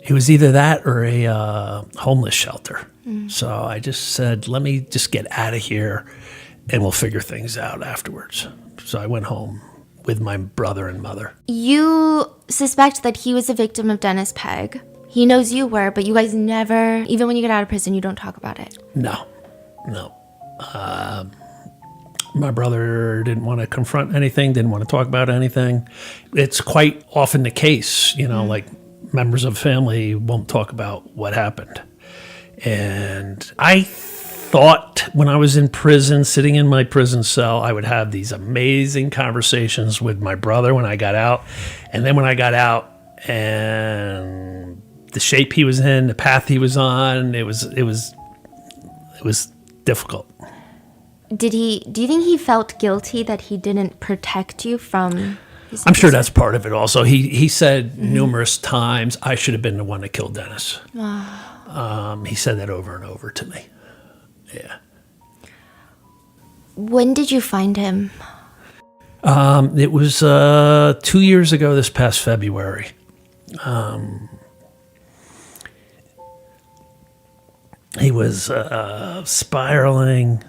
it was either that or a homeless shelter. So I just said, let me just get out of here and we'll figure things out afterwards. So I went home with my brother and mother. You suspect that he was a victim of Dennis Pegg. He knows you were, but you guys never, even when you get out of prison, you don't talk about it. No. My brother didn't want to confront anything, didn't want to talk about anything. It's quite often the case, like members of family won't talk about what happened. And I thought when I was in prison, sitting in my prison cell, I would have these amazing conversations with my brother when I got out. And then when I got out and the shape he was in, the path he was on, it was difficult. Do you think he felt guilty that he didn't protect you from his I'm sure that's part of it also. He said numerous times, I should have been the one that killed Dennis. He said that over and over to me. Yeah. When did you find him? It was 2 years ago this past February. He was spiraling.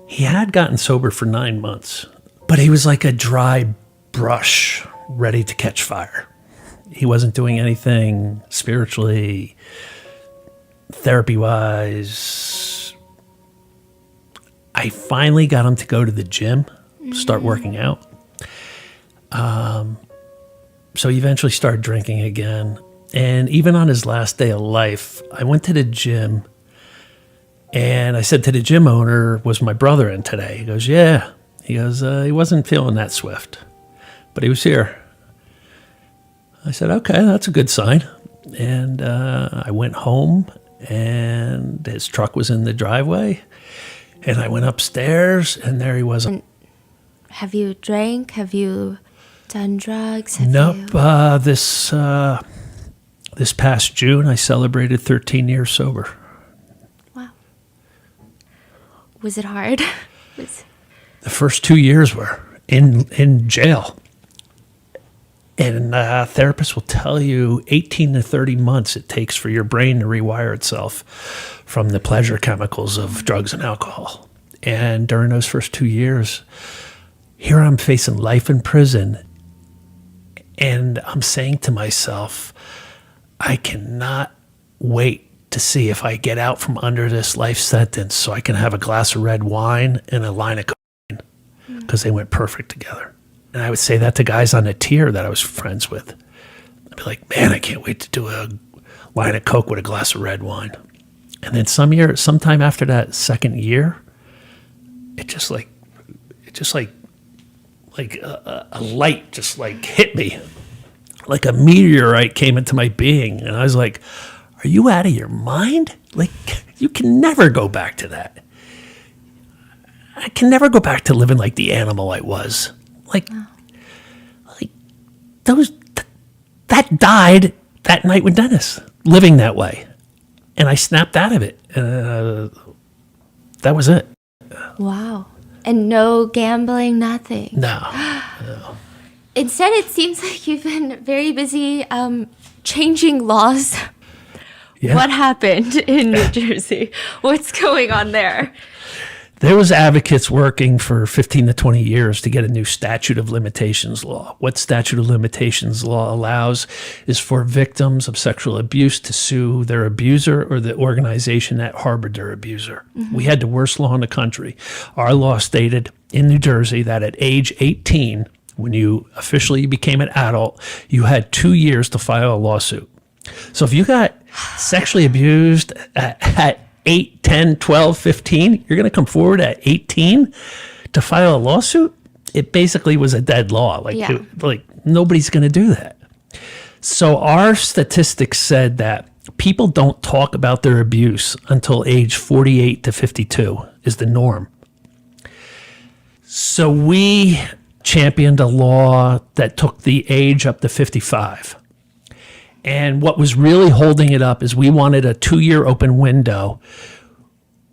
He had gotten sober for 9 months, but he was like a dry brush ready to catch fire. He wasn't doing anything spiritually, therapy-wise. I finally got him to go to the gym, start working out. So he eventually started drinking again. And even on his last day of life, I went to the gym and I said to the gym owner, was my brother in today? He goes, yeah. He goes, he wasn't feeling that swift, but he was here. I said, okay, that's a good sign. And I went home and his truck was in the driveway. And I went upstairs, and there he was. Have you drank? Have you done drugs? Nope. This past June, I celebrated 13 years sober. Wow. Was it hard? The first 2 years were in jail. And therapists will tell you 18 to 30 months it takes for your brain to rewire itself from the pleasure chemicals of drugs and alcohol. And during those first 2 years, here I'm facing life in prison. And I'm saying to myself, I cannot wait to see if I get out from under this life sentence so I can have a glass of red wine and a line of cocaine, because they went perfect together. And I would say that to guys on the tier that I was friends with. I'd be like, man, I can't wait to do a line of Coke with a glass of red wine. And then sometime after that second year, it just like a light just like hit me. Like a meteorite came into my being. And I was like, are you out of your mind? Like, you can never go back to that. I can never go back to living like the animal I was. That died that night with Dennis, living that way. And I snapped out of it. That was it. Wow. And no gambling, nothing. No. Instead, it seems like you've been very busy changing laws. Yeah. What happened in New Jersey? What's going on there? There was advocates working for 15 to 20 years to get a new statute of limitations law. What statute of limitations law allows is for victims of sexual abuse to sue their abuser or the organization that harbored their abuser. Mm-hmm. We had the worst law in the country. Our law stated in New Jersey that at age 18, when you officially became an adult, you had 2 years to file a lawsuit. So if you got sexually abused at 8, 10, 12, 15, you're going to come forward at 18 to file a lawsuit? It basically was a dead law. Like nobody's going to do that. So our statistics said that people don't talk about their abuse until age 48 to 52 is the norm. So we championed a law that took the age up to 55. And what was really holding it up is we wanted a 2-year open window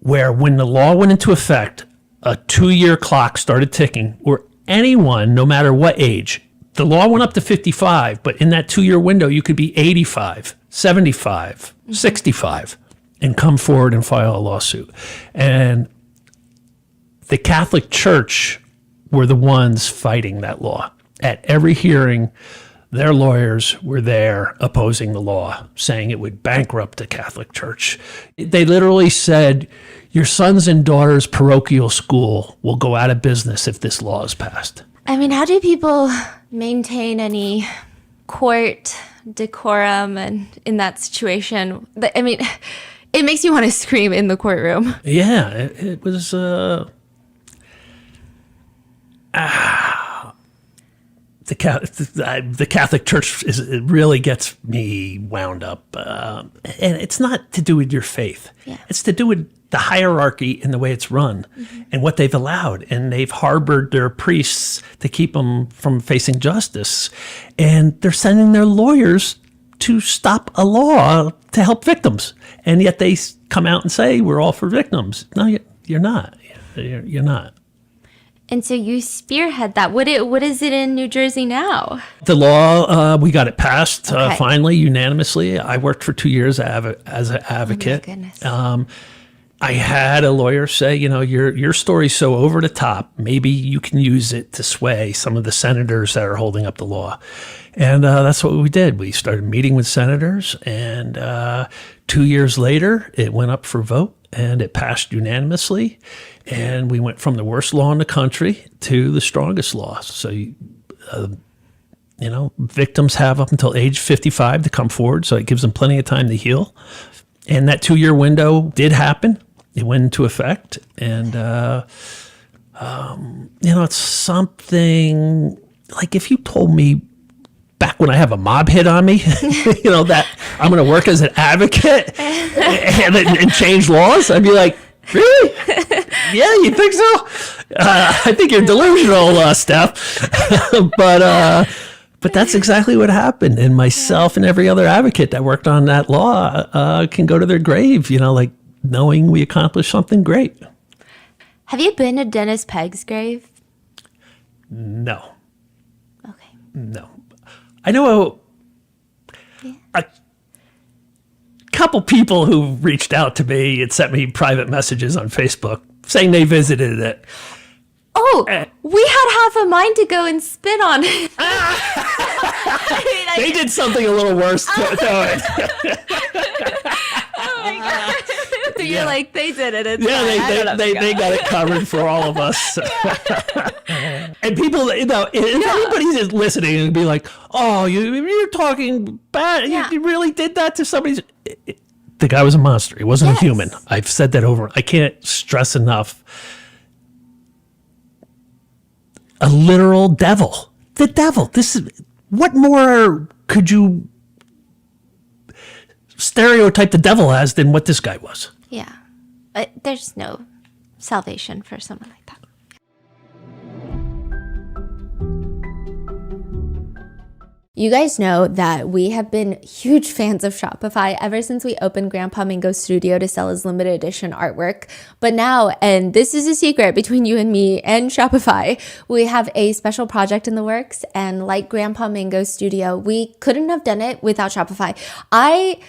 where when the law went into effect, a 2-year clock started ticking where anyone, no matter what age, the law went up to 55, but in that 2-year window, you could be 85, 75, 65, and come forward and file a lawsuit. And the Catholic Church were the ones fighting that law. At every hearing, their lawyers were there opposing the law, saying it would bankrupt the Catholic Church. They literally said, your sons and daughters' parochial school will go out of business if this law is passed. I mean, how do people maintain any court decorum and in that situation? I mean, it makes you want to scream in the courtroom. Yeah, it was... The Catholic Church it really gets me wound up. And it's not to do with your faith. Yeah. It's to do with the hierarchy and the way it's run and what they've allowed. And they've harbored their priests to keep them from facing justice. And they're sending their lawyers to stop a law to help victims. And yet they come out and say, we're all for victims. No, you're not. You're not. And so you spearhead that. What is it in New Jersey now? The law, we got it passed Okay. finally, unanimously. I worked for 2 years as an advocate. Oh my goodness. I had a lawyer say, your story's so over the top, maybe you can use it to sway some of the senators that are holding up the law. And that's what we did. We started meeting with senators, and 2 years later, it went up for vote, and it passed unanimously. And we went from the worst law in the country to the strongest law. So, victims have up until age 55 to come forward. So it gives them plenty of time to heal. And that 2-year window did happen. It went into effect. And, it's something like if you told me back when I have a mob hit on me, that I'm going to work as an advocate and change laws, I'd be like, really? Yeah, you think so? I think you're delusional, Steph. But that's exactly what happened. And myself and every other advocate that worked on that law can go to their grave, knowing we accomplished something great. Have you been to Dennis Pegg's grave? No. Okay. No. I know a couple people who reached out to me and sent me private messages on Facebook saying they visited it. Oh, we had half a mind to go and spit on it. They did something a little worse to it. Oh my God. So you're like, they did it. It's Yeah, fine. they got it covered for all of us. And people, if anybody's listening and be like, oh, you're talking bad. Yeah. You really did that to somebody. The guy was a monster. He wasn't Yes. a human. I've said that over. I can't stress enough. A literal devil. The devil. What more could you stereotype the devil as than what this guy was? Yeah. There's no salvation for someone like that. You guys know that we have been huge fans of Shopify ever since we opened Grandpa Mingo's studio to sell his limited edition artwork. But now, and this is a secret between you and me and Shopify, we have a special project in the works. And like Grandpa Mingo's studio, we couldn't have done it without Shopify. I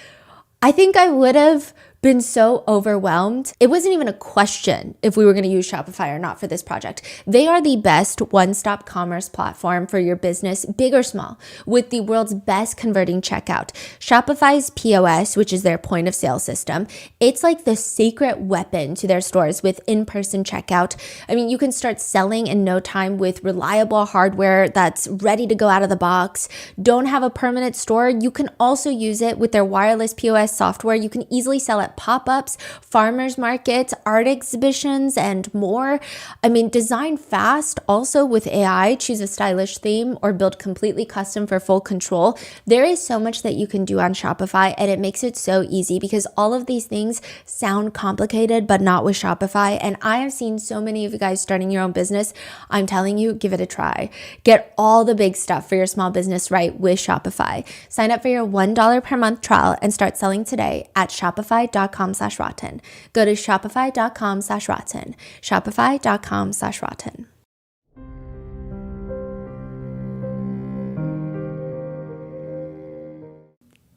think I would have been so overwhelmed. It wasn't even a question if we were going to use Shopify or not for this project. They are the best one-stop commerce platform for your business, big or small, with the world's best converting checkout. Shopify's POS, which is their point of sale system, it's like the secret weapon to their stores with in-person checkout. I mean, you can start selling in no time with reliable hardware that's ready to go out of the box. Don't have a permanent store? You can also use it with their wireless POS software. You can easily sell at up pop-ups, farmers markets, art exhibitions, and more. I mean, design fast also with AI, choose a stylish theme, or build completely custom for full control. There is so much that you can do on Shopify, and it makes it so easy because all of these things sound complicated, but not with Shopify. And I have seen so many of you guys starting your own business. I'm telling you, give it a try. Get all the big stuff for your small business right with Shopify. Sign up for your $1 per month trial and start selling today at shopify.com/rotten. Go to shopify.com/rotten. Shopify.com/rotten.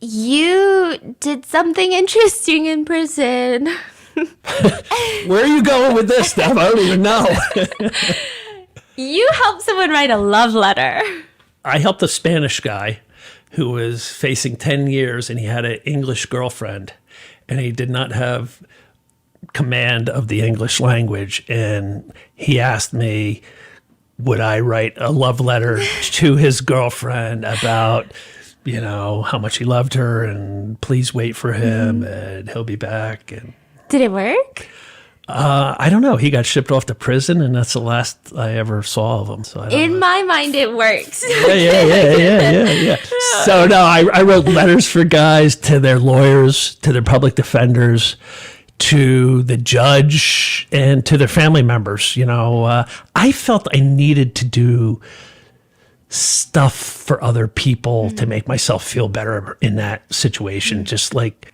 You did something interesting in prison. Where are you going with this, Steph? I don't even know. You helped someone write a love letter. I helped a Spanish guy who was facing 10 years, and he had an English girlfriend, and he did not have command of the English language. And he asked me, would I write a love letter to his girlfriend about, you know, how much he loved her, and please wait for him, and he'll be back. And did it work? I don't know. He got shipped off to prison, and that's the last I ever saw of him. So I don't In know. my mind, it works. Yeah. So no, I wrote letters for guys to their lawyers, to their public defenders, to the judge, and to their family members. You know, I felt I needed to do stuff for other people to make myself feel better in that situation. Just like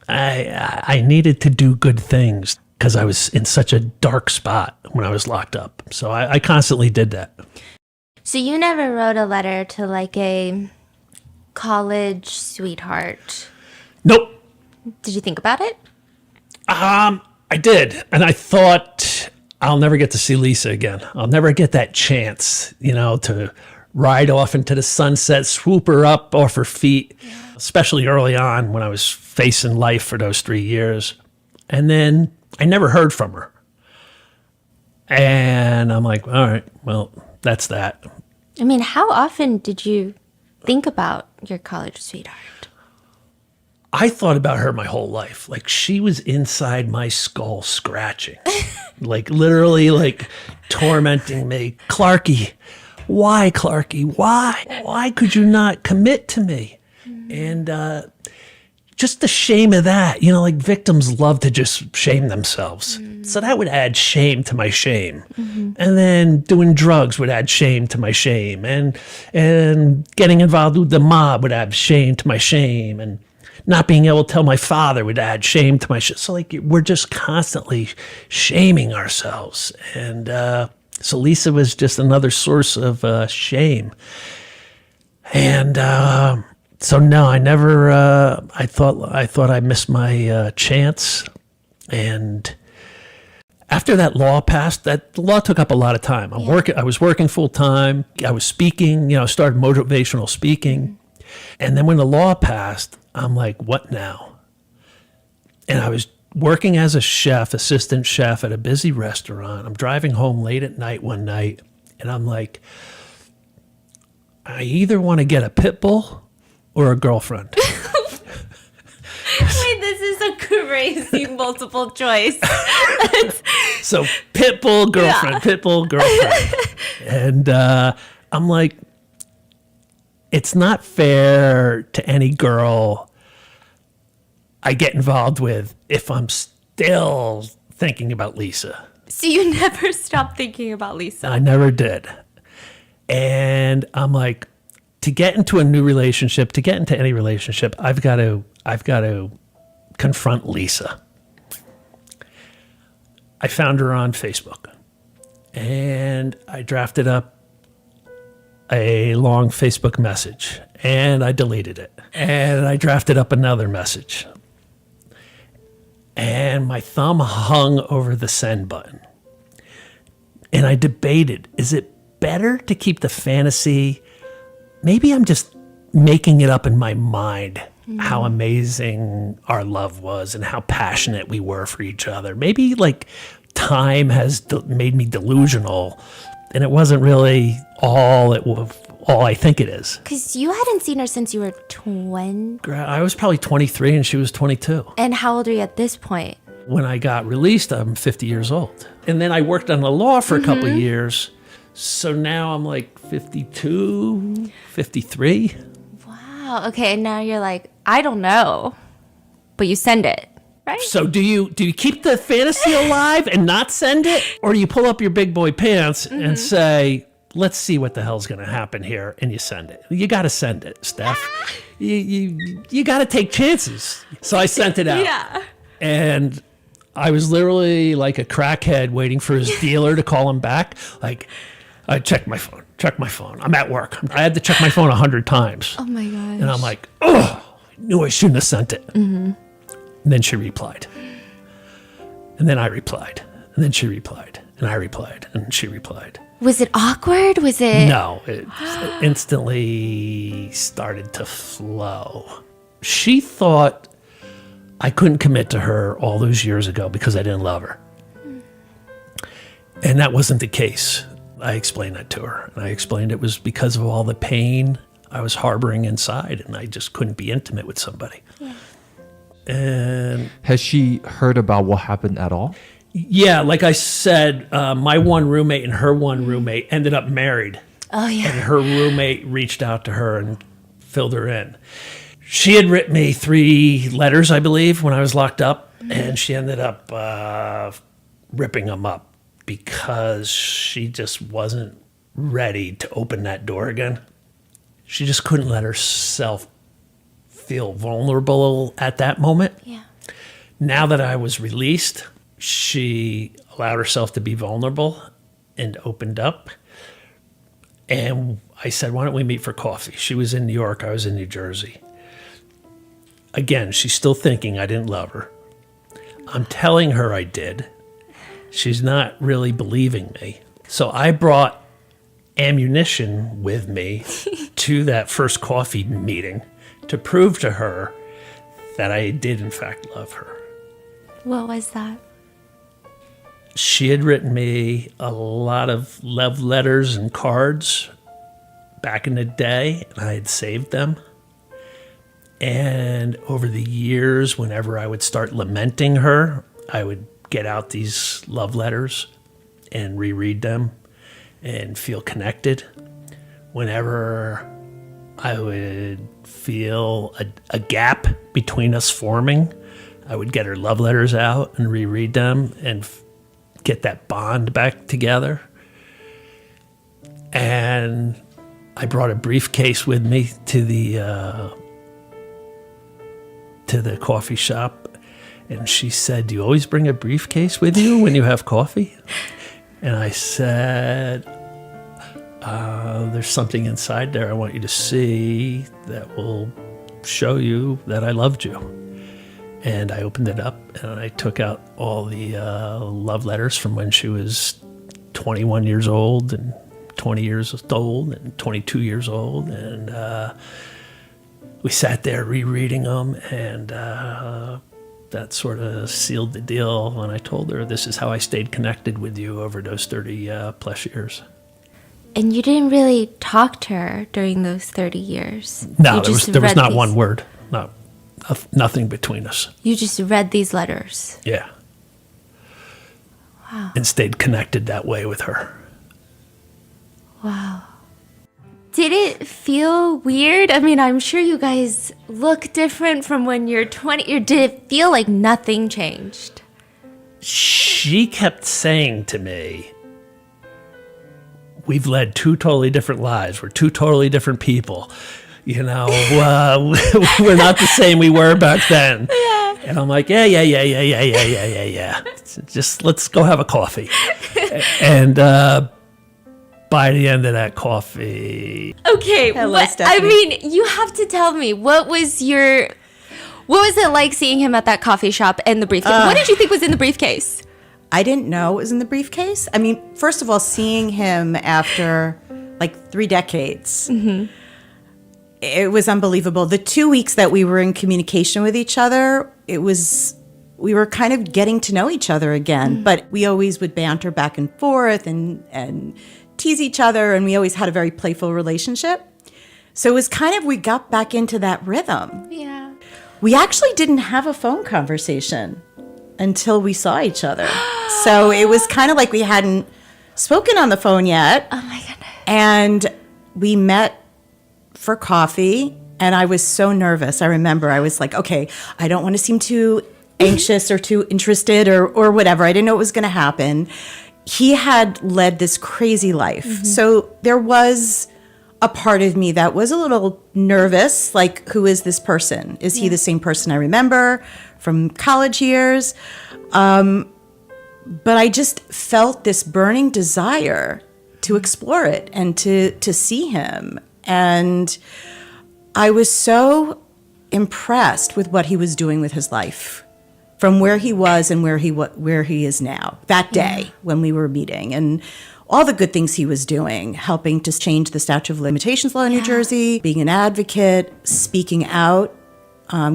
I needed to do good things because I was in such a dark spot when I was locked up. So I constantly did that. So you never wrote a letter to like a college sweetheart? Nope. Did you think about it? I did. And I thought I'll never get to see Lisa again. I'll never get that chance, you know, to ride off into the sunset, swoop her up off her feet, especially early on when I was facing life for those 3 years. And then I never heard from her. And I'm like, all right, well, that's that. I mean, how often did you think about your college sweetheart? I thought about her my whole life. Like, she was inside my skull scratching, like literally like tormenting me. Clarky, why, Clarky? Why? Why could you not commit to me? And just the shame of that, you know, like victims love to just shame themselves. So that would add shame to my shame. And then doing drugs would add shame to my shame. And getting involved with the mob would add shame to my shame. And not being able to tell my father would add shame to my shame. So like we're just constantly shaming ourselves. And so Lisa was just another source of shame. And so no, I never. I thought I missed my chance. And after that law passed, that law took up a lot of time. I was working full time. I was speaking. You know, started motivational speaking. And then when the law passed, I'm like, what now? And I was working as a chef, assistant chef at a busy restaurant. I'm driving home late at night one night, and I'm like, I either want to get a pit bull or a girlfriend. Wait, this is a crazy multiple choice. So pit bull, girlfriend, pit bull, girlfriend. And I'm like, it's not fair to any girl I get involved with if I'm still thinking about Lisa. So you never stopped thinking about Lisa? I never did. And I'm like, to get into a new relationship, to get into any relationship, I've got to confront Lisa. I found her on Facebook, and I drafted up a long Facebook message, and I deleted it. And I drafted up another message, and my thumb hung over the send button. And I debated, is it better to keep the fantasy? Maybe I'm just making it up in my mind how amazing our love was and how passionate we were for each other. Maybe like time has made me delusional, and it wasn't really all all I think it is. Because you hadn't seen her since you were 20. I was probably 23 and she was 22. And how old are you at this point? When I got released, I'm 50 years old. And then I worked on the law for a couple of years. So now I'm like 52, 53. Wow. Okay. And now you're like, I don't know. But you send it, right? So do you keep the fantasy alive and not send it? Or do you pull up your big boy pants and say, let's see what the hell's going to happen here, and you send it? You got to send it, Steph. You got to take chances. So I sent it out. Yeah. And I was literally like a crackhead waiting for his dealer to call him back. Like, I checked my phone. I'm at work. I had to check my phone 100 times. Oh my gosh. And I'm like, oh, I knew I shouldn't have sent it. And then she replied. And then I replied. And then she replied. And I replied. And she replied. Was it awkward? Was it? No, it instantly started to flow. She thought I couldn't commit to her all those years ago because I didn't love her. And that wasn't the case. I explained that to her. And I explained it was because of all the pain I was harboring inside, and I just couldn't be intimate with somebody. Yeah. And Has she heard about what happened at all? yeah, like I said, my one roommate and her one roommate ended up married. Oh, yeah. And her roommate reached out to her and filled her in. She had written me 3 letters, I believe, when I was locked up, and she ended up ripping them up because she just wasn't ready to open that door again. She just couldn't let herself feel vulnerable at that moment. Yeah. Now that I was released, she allowed herself to be vulnerable and opened up. And I said, why don't we meet for coffee? She was in New York. I was in New Jersey. Again, she's still thinking I didn't love her. I'm telling her I did. She's not really believing me. So I brought ammunition with me to that first coffee meeting to prove to her that I did, in fact, love her. What was that? She had written me a lot of love letters and cards back in the day, and I had saved them. And over the years, whenever I would start lamenting her, I would get out these love letters and reread them and feel connected. Whenever I would feel a gap between us forming, I would get her love letters out and reread them and get that bond back together. And I brought a briefcase with me to the coffee shop, and she said, "Do you always bring a briefcase with you when you have coffee?" And I said, "There's something inside there I want you to see that will show you that I loved you." And I opened it up, and I took out all the love letters from when she was 21 years old and 20 years old and 22 years old. And we sat there rereading them, and that sort of sealed the deal when I told her, this is how I stayed connected with you over those 30 plus years. And you didn't really talk to her during those 30 years. No, You there was just read not these- one word. No, nothing between us. You just read these letters. Yeah. Wow. And stayed connected that way with her. Wow. Did it feel weird? I mean, I'm sure you guys look different from when you're 20. Or did it feel like nothing changed? She kept saying to me, we've led 2 totally different lives. We're 2 totally different people. You know, we're not the same we were back then. Yeah. And I'm like, yeah. Just let's go have a coffee. And by the end of that coffee. Okay, Hello, I Stephanie. mean, you have to tell me, what was it like seeing him at that coffee shop and the briefcase? What did you think was in the briefcase? I didn't know it was in the briefcase. I mean, first of all, seeing him after like 3 decades, it was unbelievable. The 2 weeks that we were in communication with each other, we were kind of getting to know each other again. But we always would banter back and forth and tease each other, and we always had a very playful relationship. So it was kind of, we got back into that rhythm. Yeah. We actually didn't have a phone conversation until we saw each other. So it was kind of like we hadn't spoken on the phone yet. Oh my goodness. And we met for coffee, and I was so nervous. I remember I was like, okay, I don't want to seem too anxious or too interested or whatever. I didn't know what was going to happen. He had led this crazy life. So there was a part of me that was a little nervous, like, who is this person? Is he the same person I remember from college years? But I just felt this burning desire to explore it and to see him. And I was so impressed with what he was doing with his life, from where he was and where he is now, that day when we were meeting, and all the good things he was doing, helping to change the statute of limitations law in New Jersey, being an advocate, speaking out,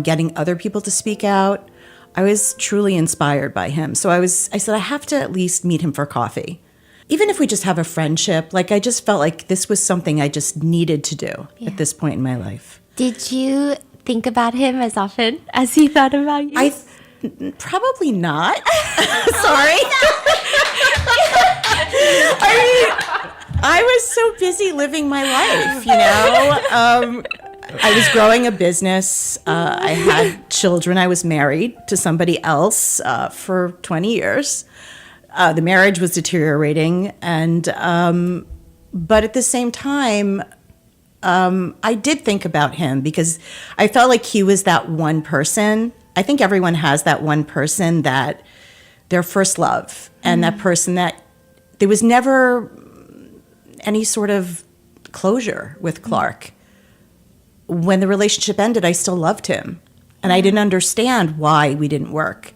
getting other people to speak out. I was truly inspired by him. So I said, I have to at least meet him for coffee. Even if we just have a friendship, like, I just felt like this was something I just needed to do at this point in my life. Did you think about him as often as he thought about you? Probably not. Sorry. I mean, I was so busy living my life, you know. I was growing a business. I had children. I was married to somebody else for 20 years. The marriage was deteriorating, and but at the same time, I did think about him because I felt like he was that one person. I think everyone has that one person that their first love, and that person that there was never any sort of closure with Clark. When the relationship ended, I still loved him, and I didn't understand why we didn't work.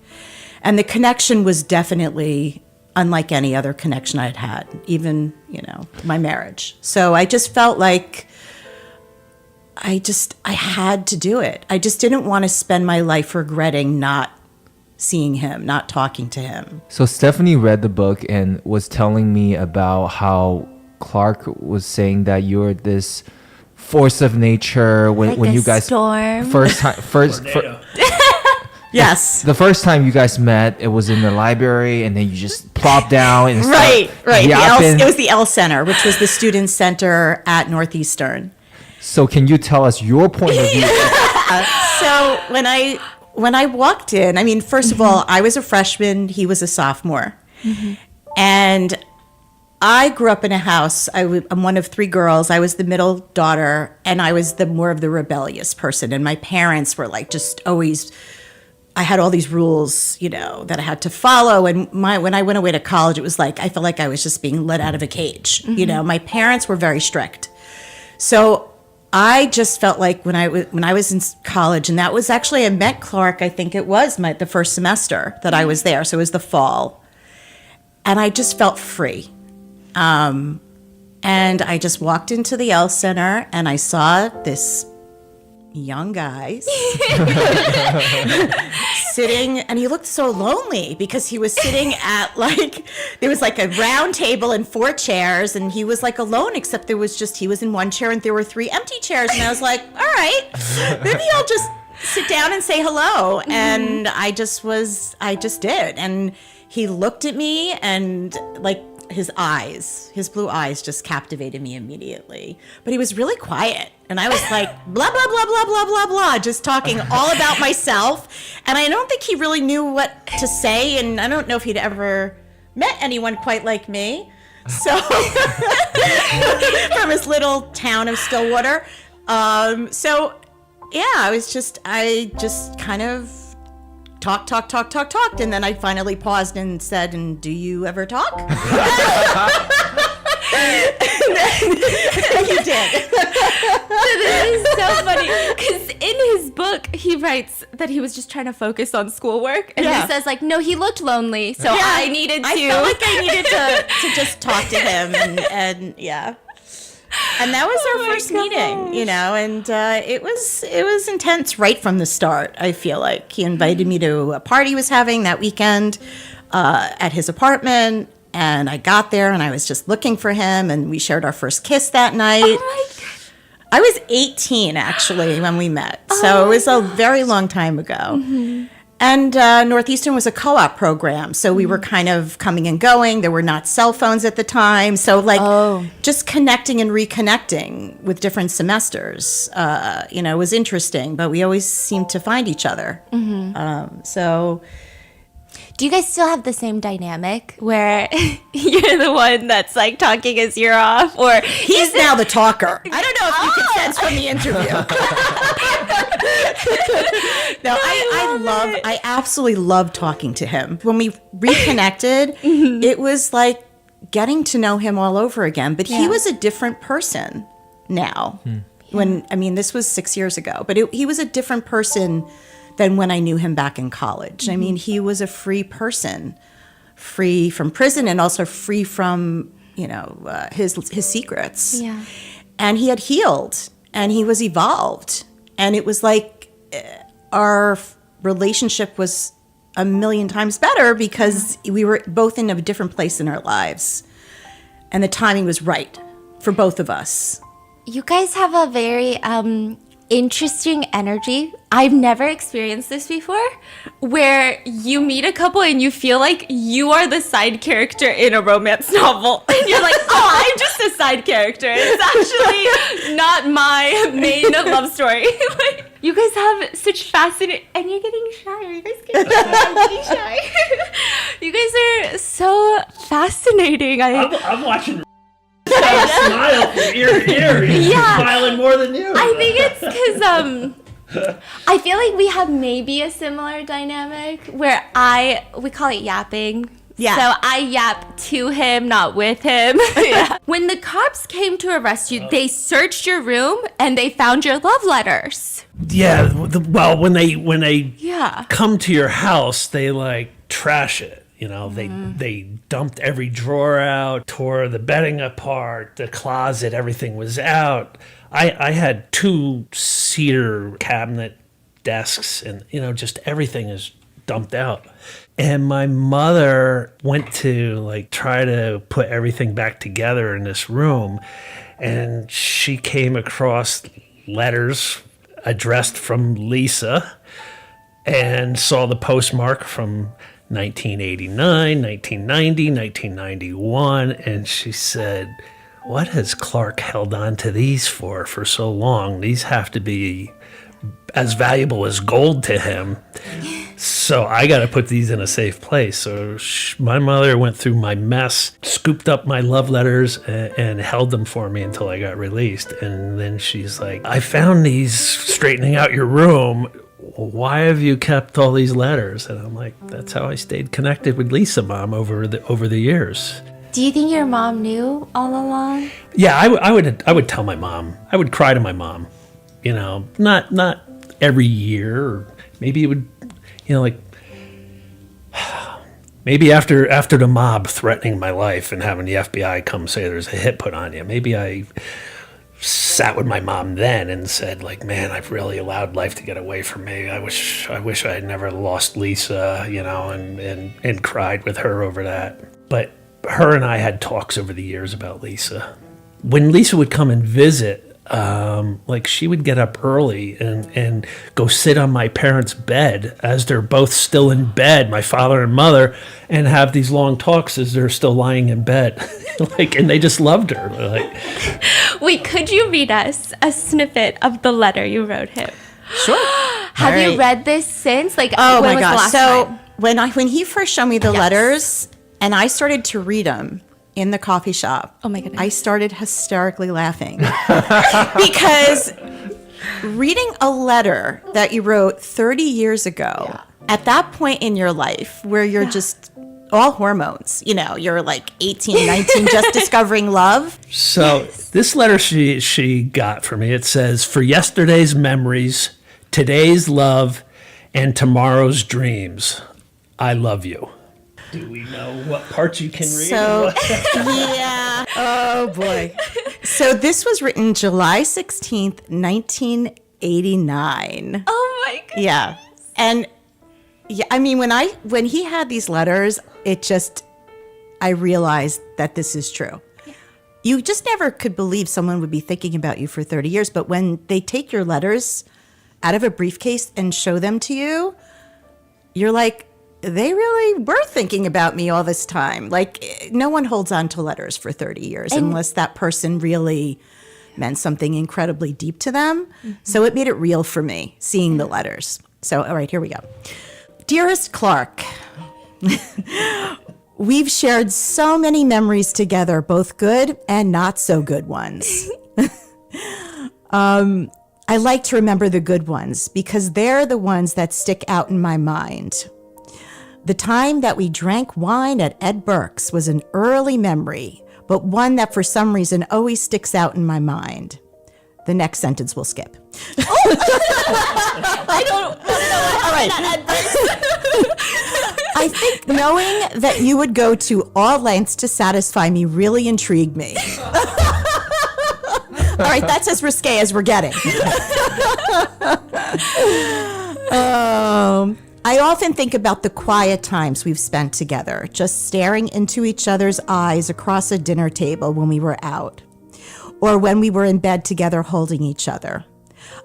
And the connection was definitely unlike any other connection I'd had, even, you know, my marriage. So I just felt like I had to do it. I just didn't want to spend my life regretting not seeing him, not talking to him. So Stephanie read the book and was telling me about how Clark was saying that you're this force of nature when you guys storm. Yes. The first time you guys met, it was in the library, and then you just plopped down and Right. yapping. It was the L Center, which was the student center at Northeastern. So can you tell us your point of view? So when I walked in, I mean, first of all, I was a freshman, he was a sophomore. And I grew up in a house. I'm one of three girls. I was the middle daughter, and I was the more of the rebellious person. And my parents were like just always, I had all these rules, you know, that I had to follow. And when I went away to college, it was like, I felt like I was just being let out of a cage. You know, my parents were very strict. So I just felt like when I was in college, and that was actually, I met Clark, I think it was the first semester that I was there. So it was the fall. And I just felt free. And I just walked into the L Center, and I saw this young guy sitting, and he looked so lonely because he was sitting at there was like a round table and 4 chairs, and he was like alone, except he was in one chair and there were 3 empty chairs. And I was like, all right, maybe I'll just sit down and say hello. And I just did. And he looked at me, and like, his blue eyes just captivated me immediately. But he was really quiet. And I was like, blah, blah, blah, blah, blah, blah, blah, just talking all about myself. And I don't think he really knew what to say. And I don't know if he'd ever met anyone quite like me. So, from his little town of Stillwater. So, yeah, I just kind of talked, and then I finally paused and said, and do you ever talk? And he did. This is so funny, because in his book, he writes that he was just trying to focus on schoolwork, and he says, like, no, he looked lonely, so I felt like I needed to just talk to him, and yeah. And that was our first meeting, you know, and it was intense right from the start. I feel like he invited me to a party he was having that weekend at his apartment, And I got there and I was just looking for him, and we shared our first kiss that night. Oh my God. I was 18 actually when we met. So it was a very long time ago. Mm-hmm. And Northeastern was a co-op program. So we were kind of coming and going. There were not cell phones at the time. So just connecting and reconnecting with different semesters, was interesting. But we always seemed to find each other. Mm-hmm. Do you guys still have the same dynamic where you're the one that's like talking his ear off, or he's now the talker? I don't know if you can sense from the interview. No, I absolutely love talking to him. When we reconnected, it was like getting to know him all over again. But he was a different person now. This was 6 years ago, but he was a different person than when I knew him back in college. I mean, he was a free person, free from prison and also free from, his secrets. Yeah. And he had healed and he was evolved. And it was like our relationship was a million times better because we were both in a different place in our lives. And the timing was right for both of us. You guys have a very interesting energy. I've never experienced this before, where you meet a couple and you feel like you are the side character in a romance novel. And you're like, oh, I'm just a side character. It's actually not my main love story. Like, you guys have such fascinating, and you're getting shy. Are you guys getting shy? I'm getting shy. You guys are so fascinating. I'm watching smile from ear to ear. He's smiling more than you. I think it's because I feel like we have maybe a similar dynamic where we call it yapping. Yeah. So I yap to him, not with him. Yeah. When the cops came to arrest you, they searched your room and they found your love letters. Yeah. When they Yeah. come to your house, they like trash it. They dumped every drawer out, tore the bedding apart, the closet, everything was out. I had 2 cedar cabinet desks and, just everything is dumped out. And my mother went to try to put everything back together in this room. And she came across letters addressed from Lisa and saw the postmark from 1989, 1990, 1991, and she said, what has Clark held on to these for so long? These have to be as valuable as gold to him. So I got to put these in a safe place. So my mother went through my mess, scooped up my love letters, and held them for me until I got released. And then she's like, I found these straightening out your room. Why have you kept all these letters? And I'm like, that's how I stayed connected with Lisa, Mom, over the years. Do you think your mom knew all along? Yeah, I would tell my mom. I would cry to my mom. Not every year, or maybe it would, maybe after the mob threatening my life and having the FBI come say there's a hit put on you. Maybe I sat with my mom then and said, man, I've really allowed life to get away from me. I wish I had never lost Lisa, and cried with her over that. But her and I had talks over the years about Lisa. When Lisa would come and visit, she would get up early and go sit on my parents' bed as they're both still in bed, my father and mother, and have these long talks as they're still lying in bed. And they just loved her. Wait, could you read us a snippet of the letter you wrote him? Sure. Have you read this since? Oh when my was gosh. the last time? When he first showed me the letters and I started to read them in the coffee shop. Oh my goodness. I started hysterically laughing because reading a letter that you wrote 30 years ago at that point in your life where you're just all hormones, you're 18, 19, just discovering love. So this letter she got for me, it says, for yesterday's memories, today's love, and tomorrow's dreams, I love you. Do we know what parts you can read? So, yeah. Oh, boy. So this was written July 16th, 1989. Oh, my goodness. Yeah. And, when he had these letters, it just, I realized that this is true. You just never could believe someone would be thinking about you for 30 years. But when they take your letters out of a briefcase and show them to you, you're like, they really were thinking about me all this time. Like, no one holds on to letters for 30 years unless that person really meant something incredibly deep to them. So it made it real for me, seeing the letters. So, all right, here we go. Dearest Clark, we've shared so many memories together, both good and not so good ones. I like to remember the good ones because they're the ones that stick out in my mind. The time that we drank wine at Ed Burke's was an early memory, but one that for some reason always sticks out in my mind. The next sentence we'll skip. I don't know what happened at Ed Burke's. I think knowing that you would go to all lengths to satisfy me really intrigued me. All right, that's as risque as we're getting. I often think about the quiet times we've spent together, just staring into each other's eyes across a dinner table when we were out, or when we were in bed together holding each other.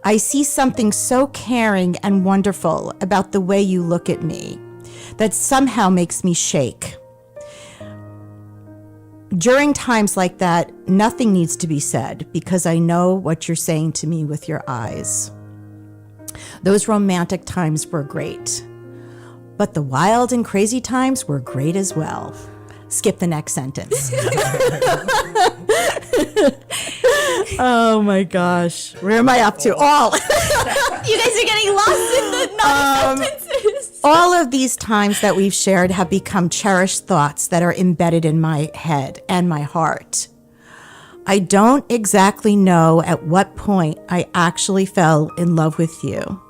I see something so caring and wonderful about the way you look at me that somehow makes me shake. During times like that, nothing needs to be said because I know what you're saying to me with your eyes. Those romantic times were great, but the wild and crazy times were great as well. Skip the next sentence. Oh my gosh. Where am I up to? All. You guys are getting lost in the non-sentences. All of these times that we've shared have become cherished thoughts that are embedded in my head and my heart. I don't exactly know at what point I actually fell in love with you.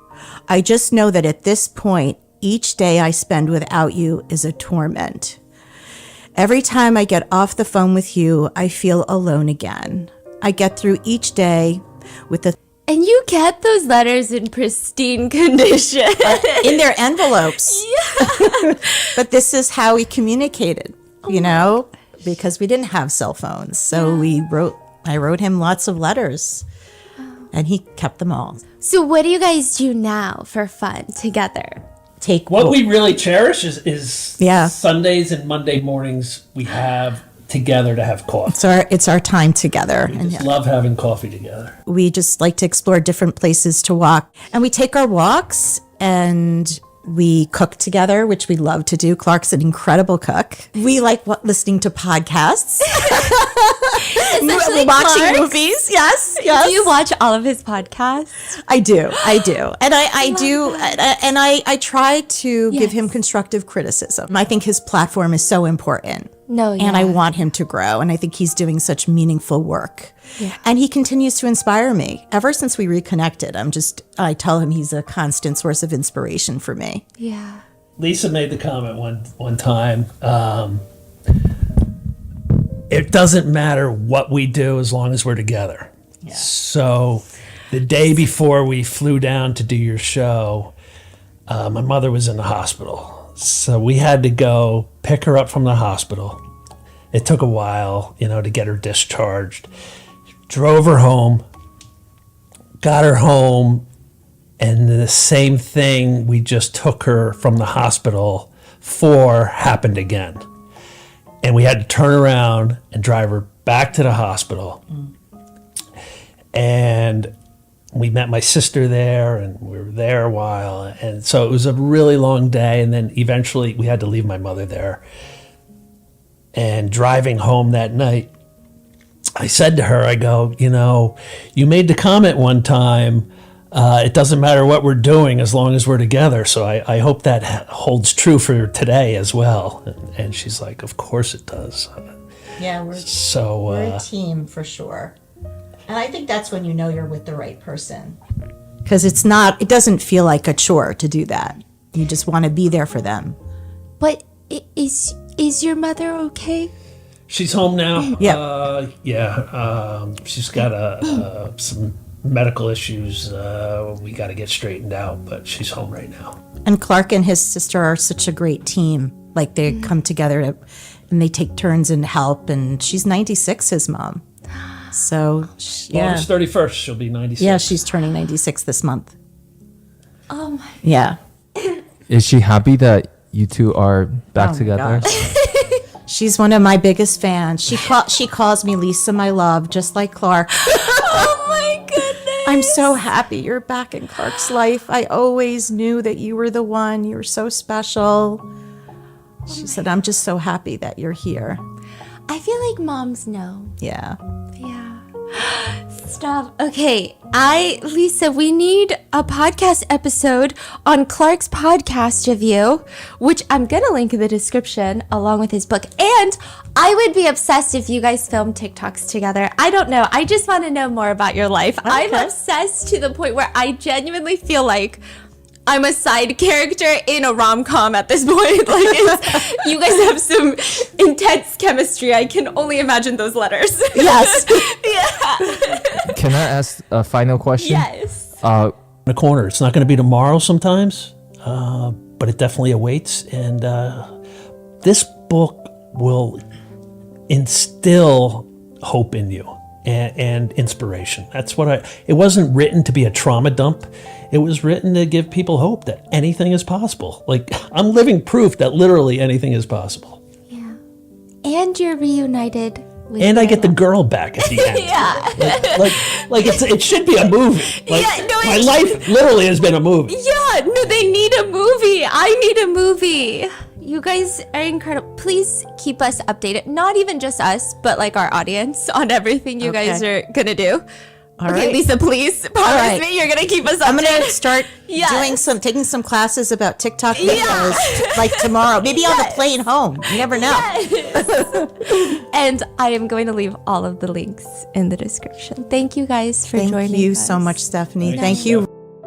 I just know that at this point, each day I spend without you is a torment. Every time I get off the phone with you, I feel alone again. I get through each day with the And you kept those letters in pristine condition. in their envelopes. Yeah. But this is how we communicated, you know, because we didn't have cell phones. So I wrote him lots of letters and he kept them all. So what do you guys do now for fun together? What we really cherish is Yeah. Sundays and Monday mornings we have together to have coffee. It's our time together. We And just love having coffee together. we just like to explore different places to walk. And we take our walks and we cook together, which we love to do. Clark's an incredible cook. We like listening to podcasts. Especially watching Clark's. movies. Yes, yes. Do you watch all of his podcasts? I do. And I try to give him constructive criticism. I think his platform is so important. And I want him to grow. And I think he's doing such meaningful work. Yeah. And he continues to inspire me. Ever since we reconnected, I tell him he's a constant source of inspiration for me. Yeah. Lisa made the comment one time, it doesn't matter what we do as long as we're together. Yeah. So the day before we flew down to do your show, my mother was in the hospital. So we had to go pick her up from the hospital. It took a while, to get her discharged. Drove her home, got her home, and the same thing we just took her from the hospital for happened again. And we had to turn around and drive her back to the hospital. And we met my sister there, and we were there a while. And so it was a really long day. And then eventually we had to leave my mother there. And driving home that night, I said to her, I go, you made the comment one time, it doesn't matter what we're doing as long as we're together. So I hope that holds true for today as well. And she's like, of course it does. Yeah, we're a team for sure. And I think that's when you know you're with the right person. Because it doesn't feel like a chore to do that. You just want to be there for them. But is your mother okay? She's home now. Yeah. She's got some medical issues we got to get straightened out, but she's home right now. And Clark and his sister are such a great team. Like they come together and they take turns and help. And she's 96, his mom. So yeah, August 31st, she'll be 96. yeah, she's turning 96 this month. Oh my. Yeah. Is she happy that you two are back Oh my together? gosh. She's one of my biggest fans. She calls me Lisa, my love, just like Clark. Oh my goodness. I'm so happy you're back in Clark's life. I always knew that you were the one. You were so special. She said, I'm just so happy that you're here. I feel like moms know. Yeah. Yeah. Stop. Okay. Lisa, we need a podcast episode on Clark's podcast review, which I'm going to link in the description along with his book. And I would be obsessed if you guys filmed TikToks together. I don't know. I just want to know more about your life. Okay. I'm obsessed to the point where I genuinely feel like I'm a side character in a rom-com at this point. Like, you guys have some intense chemistry. I can only imagine those letters. Yes. Yeah. Can I ask a final question? Yes. In the corner. It's not going to be tomorrow sometimes, but it definitely awaits. And this book will instill hope in you and inspiration. That's what it wasn't written to be a trauma dump. It was written to give people hope that anything is possible. Like, I'm living proof that literally anything is possible. Yeah. And you're reunited with And I your get the love. girl back at the end. Yeah. Like it should be a movie. Like, Yeah, no, my it- life literally has been a movie. Yeah, no, they need a movie. I need a movie. You guys are incredible. Please keep us updated. Not even just us, but like our audience on everything you guys are going to do. All Okay, right. Lisa, please promise right. me you're going to keep us updated. I'm going to start Yes. taking some classes about TikTok videos like tomorrow. Maybe on the plane home. You never know. Yes. And I am going to leave all of the links in the description. Thank you guys for Thank joining you us. so much, Stephanie. Thank Thank you. you.